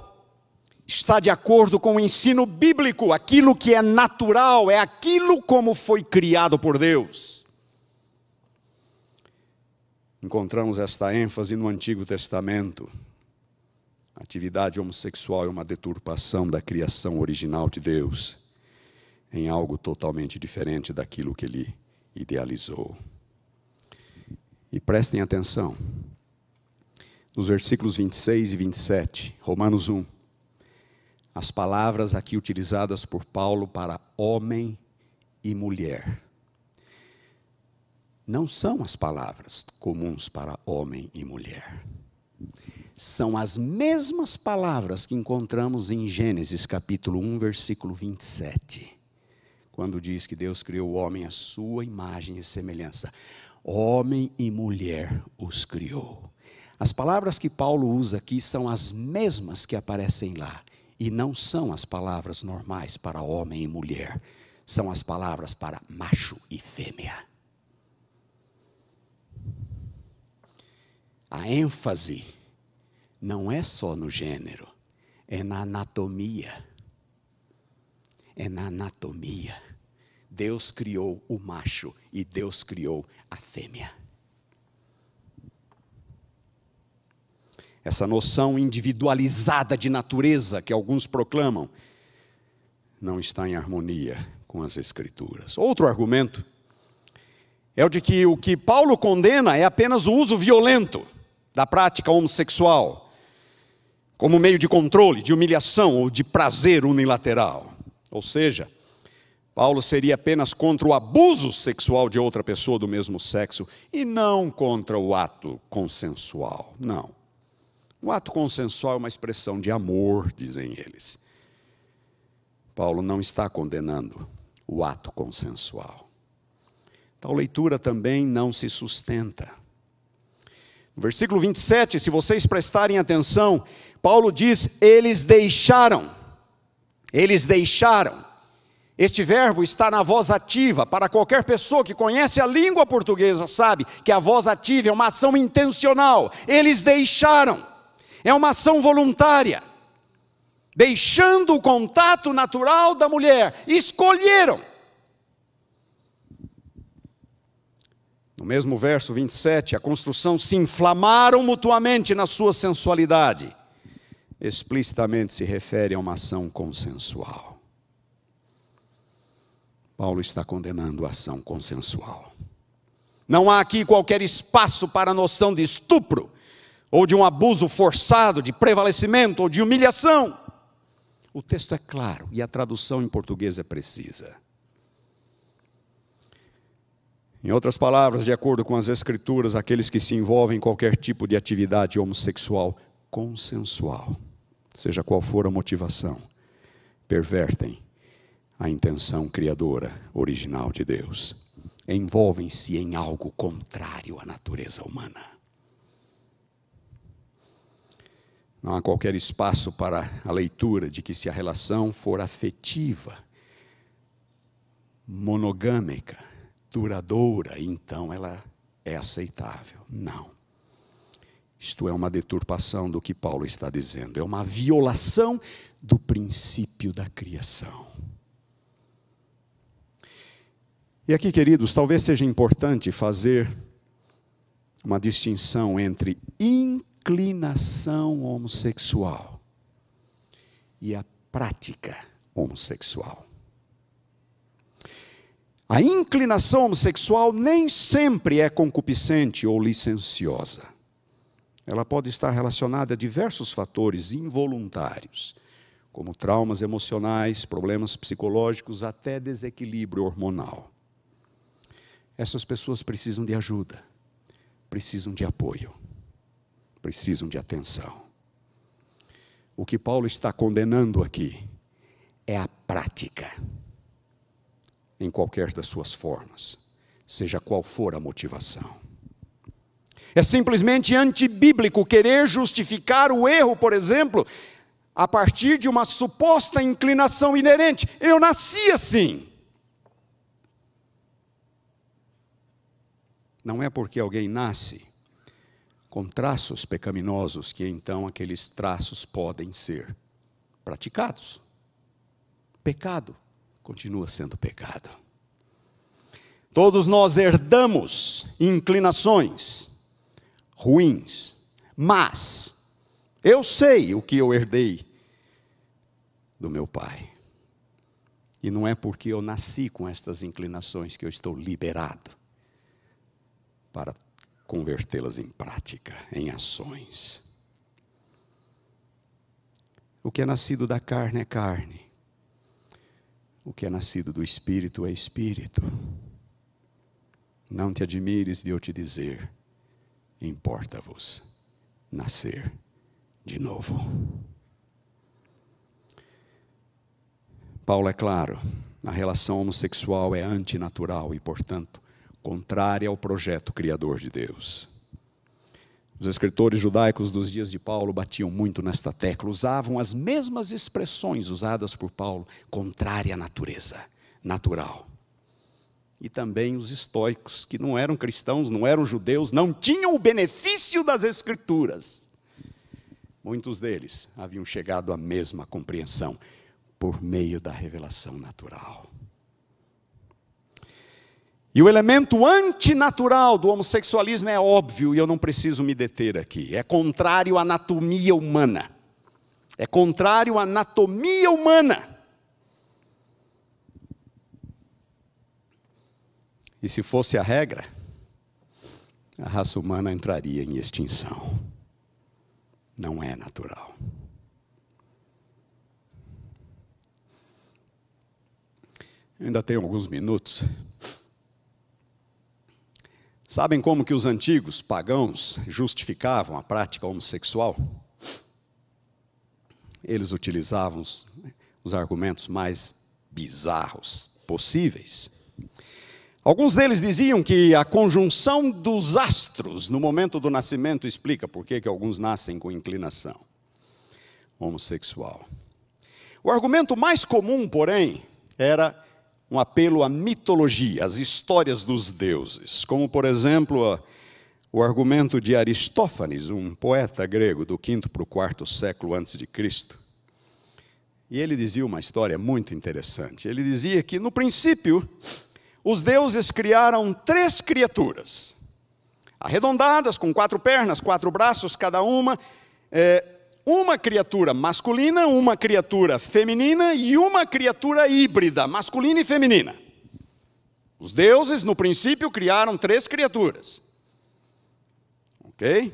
está de acordo com o ensino bíblico. Aquilo que é natural é aquilo como foi criado por Deus. Encontramos esta ênfase no Antigo Testamento. A atividade homossexual é uma deturpação da criação original de Deus, em algo totalmente diferente daquilo que Ele idealizou. E prestem atenção, nos versículos 26 e 27, Romanos 1, as palavras aqui utilizadas por Paulo para homem e mulher, não são as palavras comuns para homem e mulher. São as mesmas palavras que encontramos em Gênesis capítulo 1, versículo 27. Quando diz que Deus criou o homem à sua imagem e semelhança. Homem e mulher os criou. As palavras que Paulo usa aqui são as mesmas que aparecem lá. E não são as palavras normais para homem e mulher. São as palavras para macho e fêmea. A ênfase não é só no gênero, é na anatomia. É na anatomia. Deus criou o macho e Deus criou a fêmea. Essa noção individualizada de natureza que alguns proclamam, não está em harmonia com as Escrituras. Outro argumento é o de que o que Paulo condena é apenas o uso violento da prática homossexual, como meio de controle, de humilhação ou de prazer unilateral. Ou seja, Paulo seria apenas contra o abuso sexual de outra pessoa do mesmo sexo e não contra o ato consensual. Não. O ato consensual é uma expressão de amor, dizem eles. Paulo não está condenando o ato consensual. Tal leitura também não se sustenta. No versículo 27, se vocês prestarem atenção, Paulo diz, eles deixaram. Eles deixaram. Este verbo está na voz ativa. Para qualquer pessoa que conhece a língua portuguesa, sabe que a voz ativa é uma ação intencional. Eles deixaram. É uma ação voluntária. deixando o contato natural da mulher, escolheram. No mesmo verso 27, a construção se inflamaram mutuamente na sua sensualidade. Explicitamente se refere a uma ação consensual. Paulo está condenando a ação consensual. Não há aqui qualquer espaço para a noção de estupro, ou de um abuso forçado, de prevalecimento, ou de humilhação. O texto é claro e a tradução em português é precisa. Em outras palavras, de acordo com as Escrituras, aqueles que se envolvem em qualquer tipo de atividade homossexual consensual, seja qual for a motivação, pervertem a intenção criadora original de Deus. Envolvem-se em algo contrário à natureza humana. Não há qualquer espaço para a leitura de que se a relação for afetiva, monogâmica, duradoura, então ela é aceitável. Não. Isto é uma deturpação do que Paulo está dizendo. É uma violação do princípio da criação. E aqui, queridos, talvez seja importante fazer uma distinção entre inclinação homossexual e a prática homossexual. A inclinação homossexual nem sempre é concupiscente ou licenciosa. Ela pode estar relacionada a diversos fatores involuntários, como traumas emocionais, problemas psicológicos, até desequilíbrio hormonal. Essas pessoas precisam de ajuda, precisam de apoio, precisam de atenção. O que Paulo está condenando aqui é a prática, em qualquer das suas formas, seja qual for a motivação. É simplesmente antibíblico querer justificar o erro, por exemplo, a partir de uma suposta inclinação inerente. Eu nasci assim. Não é porque alguém nasce com traços pecaminosos que então aqueles traços podem ser praticados. Pecado continua sendo pecado. Todos nós herdamos inclinações ruins, mas eu sei o que eu herdei do meu pai. E não é porque eu nasci com estas inclinações que eu estou liberado para convertê-las em prática, em ações. O que é nascido da carne é carne. O que é nascido do Espírito é Espírito. Não te admires de eu te dizer, importa-vos nascer de novo. Paulo é claro, a relação homossexual é antinatural e, portanto, contrária ao projeto criador de Deus. Os escritores judaicos dos dias de Paulo batiam muito nesta tecla, usavam as mesmas expressões usadas por Paulo, contrária à natureza, natural. E também os estoicos, que não eram cristãos, não eram judeus, não tinham o benefício das Escrituras. Muitos deles haviam chegado à mesma compreensão, por meio da revelação natural. E o elemento antinatural do homossexualismo é óbvio, e eu não preciso me deter aqui. É contrário à anatomia humana. É contrário à anatomia humana. E se fosse a regra, a raça humana entraria em extinção. Não é natural. Eu ainda tenho alguns minutos. Sabem como que os antigos pagãos justificavam a prática homossexual? Eles utilizavam os argumentos mais bizarros possíveis. Alguns deles diziam que a conjunção dos astros no momento do nascimento explica por que alguns nascem com inclinação homossexual. O argumento mais comum, porém, era um apelo à mitologia, às histórias dos deuses, como, por exemplo, o argumento de Aristófanes, um poeta grego do 5º para o 4º século antes de Cristo. E ele dizia uma história muito interessante. Ele dizia que, no princípio, os deuses criaram 3 criaturas, arredondadas, com 4 pernas, 4 braços cada uma, uma criatura masculina, uma criatura feminina e uma criatura híbrida, masculina e feminina. Os deuses, no princípio, criaram 3 criaturas. Ok?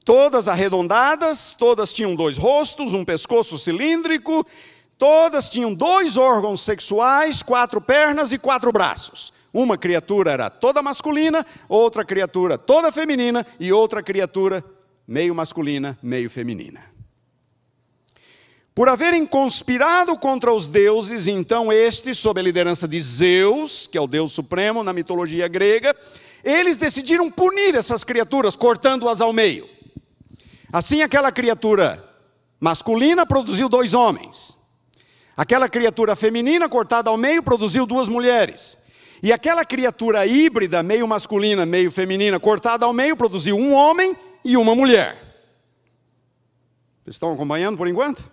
Todas arredondadas, todas tinham 2 rostos, um pescoço cilíndrico, todas tinham 2 órgãos sexuais, 4 pernas e 4 braços. Uma criatura era toda masculina, outra criatura toda feminina e outra criatura meio masculina, meio feminina. Por haverem conspirado contra os deuses, então estes, sob a liderança de Zeus, que é o Deus supremo na mitologia grega, eles decidiram punir essas criaturas, cortando-as ao meio. Assim, aquela criatura masculina produziu 2 homens. Aquela criatura feminina, cortada ao meio, produziu 2 mulheres. E aquela criatura híbrida, meio masculina, meio feminina, cortada ao meio, produziu 1 homem e 1 mulher. Vocês estão acompanhando por enquanto?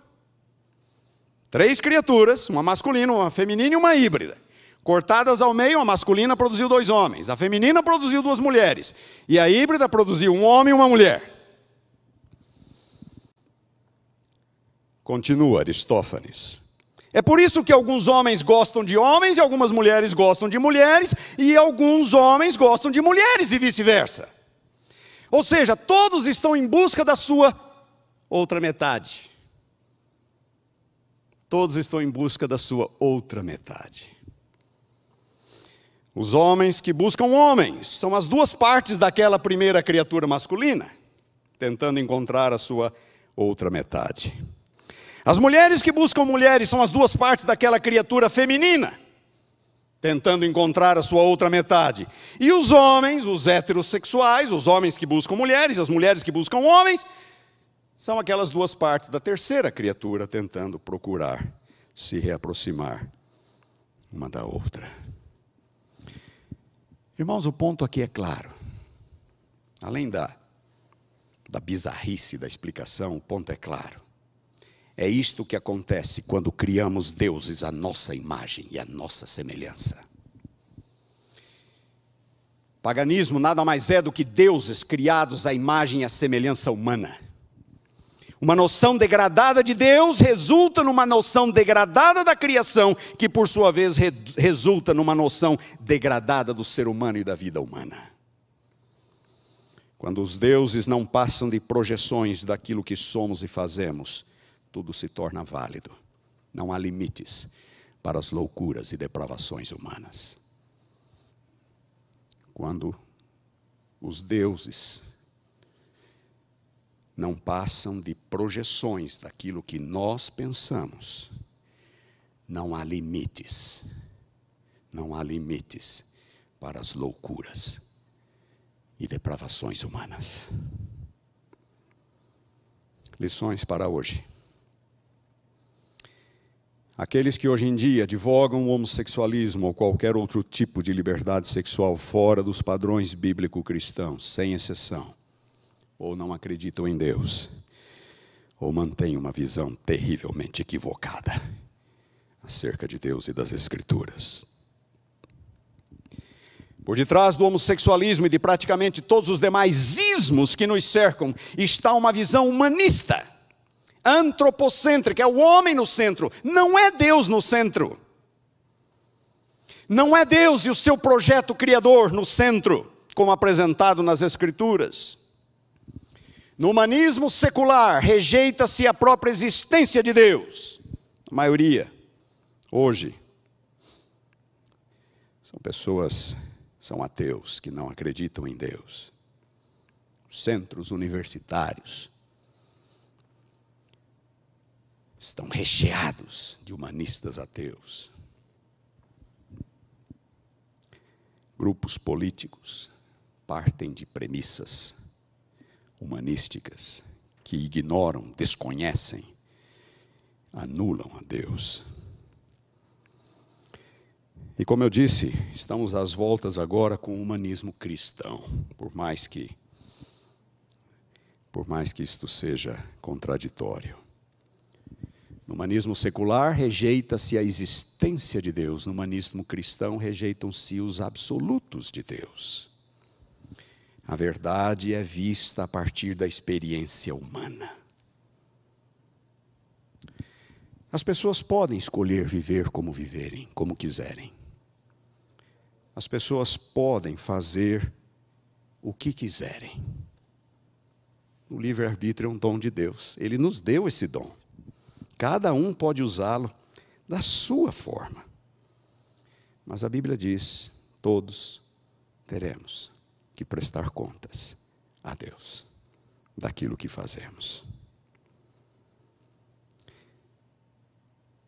3 criaturas, uma masculina, uma feminina e uma híbrida. Cortadas ao meio, a masculina produziu 2 homens, a feminina produziu 2 mulheres, e a híbrida produziu 1 homem e 1 mulher. Continua Aristófanes. É por isso que alguns homens gostam de homens, e algumas mulheres gostam de mulheres, e alguns homens gostam de mulheres, e vice-versa. Ou seja, todos estão em busca da sua outra metade. Todos estão em busca da sua outra metade. Os homens que buscam homens são as 2 partes daquela primeira criatura masculina, tentando encontrar a sua outra metade. As mulheres que buscam mulheres são as 2 partes daquela criatura feminina, tentando encontrar a sua outra metade. E os homens, os heterossexuais, os homens que buscam mulheres, as mulheres que buscam homens, são aquelas 2 partes da terceira criatura, tentando procurar se reaproximar uma da outra. Irmãos, o ponto aqui é claro. Além da bizarrice da explicação, o ponto é claro. É isto que acontece quando criamos deuses à nossa imagem e à nossa semelhança. Paganismo nada mais é do que deuses criados à imagem e à semelhança humana. Uma noção degradada de Deus resulta numa noção degradada da criação, que por sua vez resulta numa noção degradada do ser humano e da vida humana. Quando os deuses não passam de projeções daquilo que somos e fazemos, tudo se torna válido. Não há limites para as loucuras e depravações humanas. Quando os deuses não passam de projeções daquilo que nós pensamos, não há limites. Não há limites para as loucuras e depravações humanas. Lições para hoje. Aqueles que hoje em dia advogam o homossexualismo ou qualquer outro tipo de liberdade sexual fora dos padrões bíblico-cristãos, sem exceção, ou não acreditam em Deus, ou mantêm uma visão terrivelmente equivocada acerca de Deus e das Escrituras. Por detrás do homossexualismo e de praticamente todos os demais ismos que nos cercam, está uma visão humanista, antropocêntrica, é o homem no centro, não é Deus no centro. Não é Deus e o seu projeto criador no centro, como apresentado nas Escrituras. No humanismo secular, rejeita-se a própria existência de Deus. A maioria, hoje, são ateus que não acreditam em Deus. Centros universitários estão recheados de humanistas ateus. Grupos políticos partem de premissas humanísticas que ignoram, desconhecem, anulam a Deus. E como eu disse, estamos às voltas agora com o humanismo cristão, por mais que isto seja contraditório. No humanismo secular, rejeita-se a existência de Deus. No humanismo cristão, rejeitam-se os absolutos de Deus. A verdade é vista a partir da experiência humana. As pessoas podem escolher viver como viverem, como quiserem. As pessoas podem fazer o que quiserem. O livre-arbítrio é um dom de Deus. Ele nos deu esse dom. Cada um pode usá-lo da sua forma. Mas a Bíblia diz, todos teremos que prestar contas a Deus daquilo que fazemos.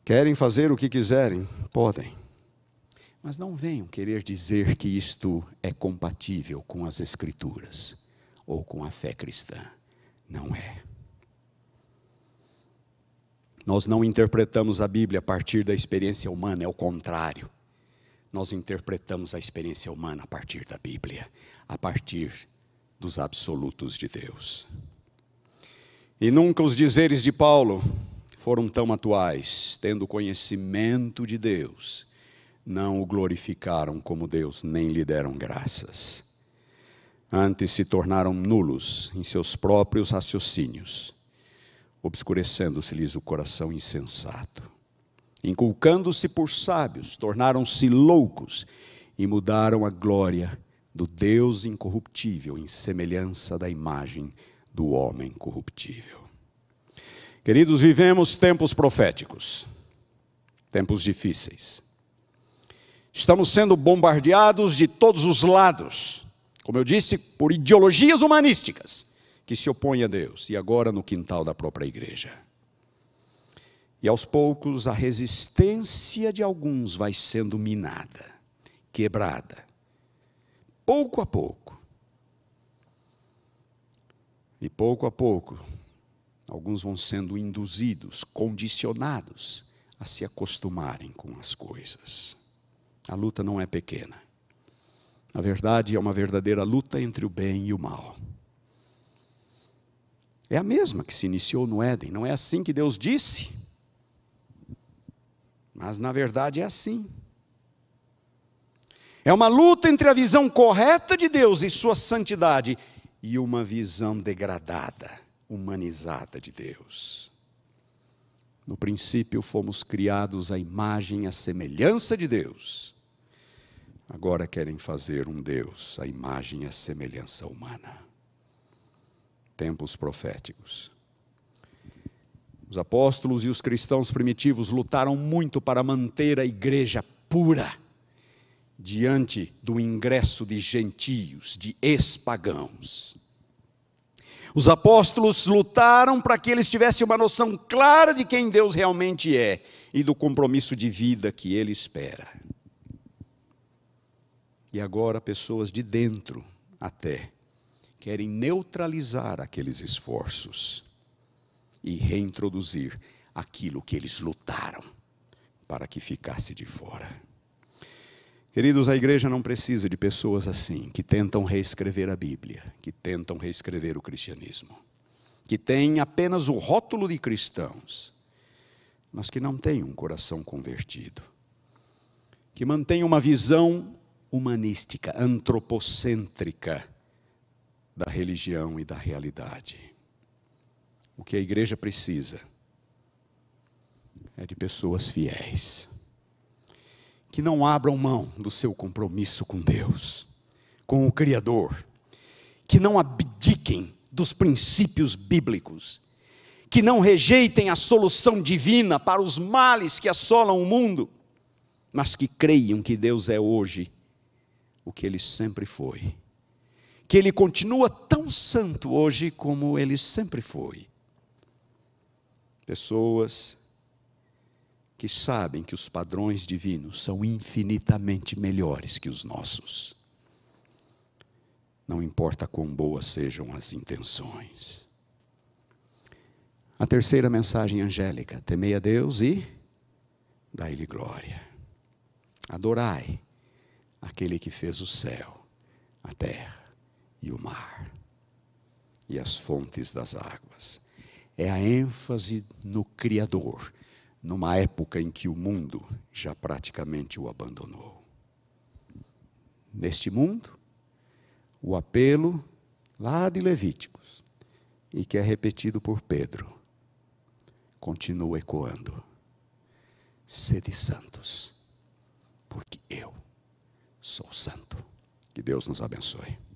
Querem fazer o que quiserem? Podem. Mas não venham querer dizer que isto é compatível com as Escrituras ou com a fé cristã. Não é. Nós não interpretamos a Bíblia a partir da experiência humana, é o contrário. Nós interpretamos a experiência humana a partir da Bíblia, a partir dos absolutos de Deus. E nunca os dizeres de Paulo foram tão atuais, tendo conhecimento de Deus, não o glorificaram como Deus, nem lhe deram graças. Antes se tornaram nulos em seus próprios raciocínios, obscurecendo-se-lhes o coração insensato. Inculcando-se por sábios, tornaram-se loucos e mudaram a glória do Deus incorruptível em semelhança da imagem do homem corruptível. Queridos, vivemos tempos proféticos, tempos difíceis. Estamos sendo bombardeados de todos os lados, como eu disse, por ideologias humanísticas que se opõem a Deus, e agora no quintal da própria igreja. E aos poucos a resistência de alguns vai sendo minada, quebrada, pouco a pouco. E pouco a pouco, alguns vão sendo induzidos, condicionados a se acostumarem com as coisas. A luta não é pequena. Na verdade, é uma verdadeira luta entre o bem e o mal. É a mesma que se iniciou no Éden, não é assim que Deus disse? Mas na verdade é assim. É uma luta entre a visão correta de Deus e sua santidade e uma visão degradada, humanizada de Deus. No princípio fomos criados à imagem e à semelhança de Deus. Agora querem fazer um Deus à imagem e à semelhança humana. Tempos proféticos. Os apóstolos e os cristãos primitivos lutaram muito para manter a igreja pura diante do ingresso de gentios, de ex-pagãos. Os apóstolos lutaram para que eles tivessem uma noção clara de quem Deus realmente é e do compromisso de vida que Ele espera. E agora pessoas de dentro até querem neutralizar aqueles esforços e reintroduzir aquilo que eles lutaram para que ficasse de fora. Queridos, a igreja não precisa de pessoas assim, que tentam reescrever a Bíblia, que tentam reescrever o cristianismo, que têm apenas o rótulo de cristãos, mas que não têm um coração convertido, que mantêm uma visão humanística, antropocêntrica da religião e da realidade. O que a igreja precisa é de pessoas fiéis, que não abram mão do seu compromisso com Deus, com o Criador, que não abdiquem dos princípios bíblicos, que não rejeitem a solução divina para os males que assolam o mundo, mas que creiam que Deus é hoje o que Ele sempre foi, que Ele continua tão santo hoje como Ele sempre foi. Pessoas que sabem que os padrões divinos são infinitamente melhores que os nossos. Não importa quão boas sejam as intenções. A terceira mensagem angélica: temei a Deus e dai-lhe glória. Adorai aquele que fez o céu, a terra e o mar e as fontes das águas. É a ênfase no Criador, numa época em que o mundo já praticamente o abandonou. Neste mundo, o apelo lá de Levíticos, e que é repetido por Pedro, continua ecoando: sede santos, porque eu sou santo. Que Deus nos abençoe.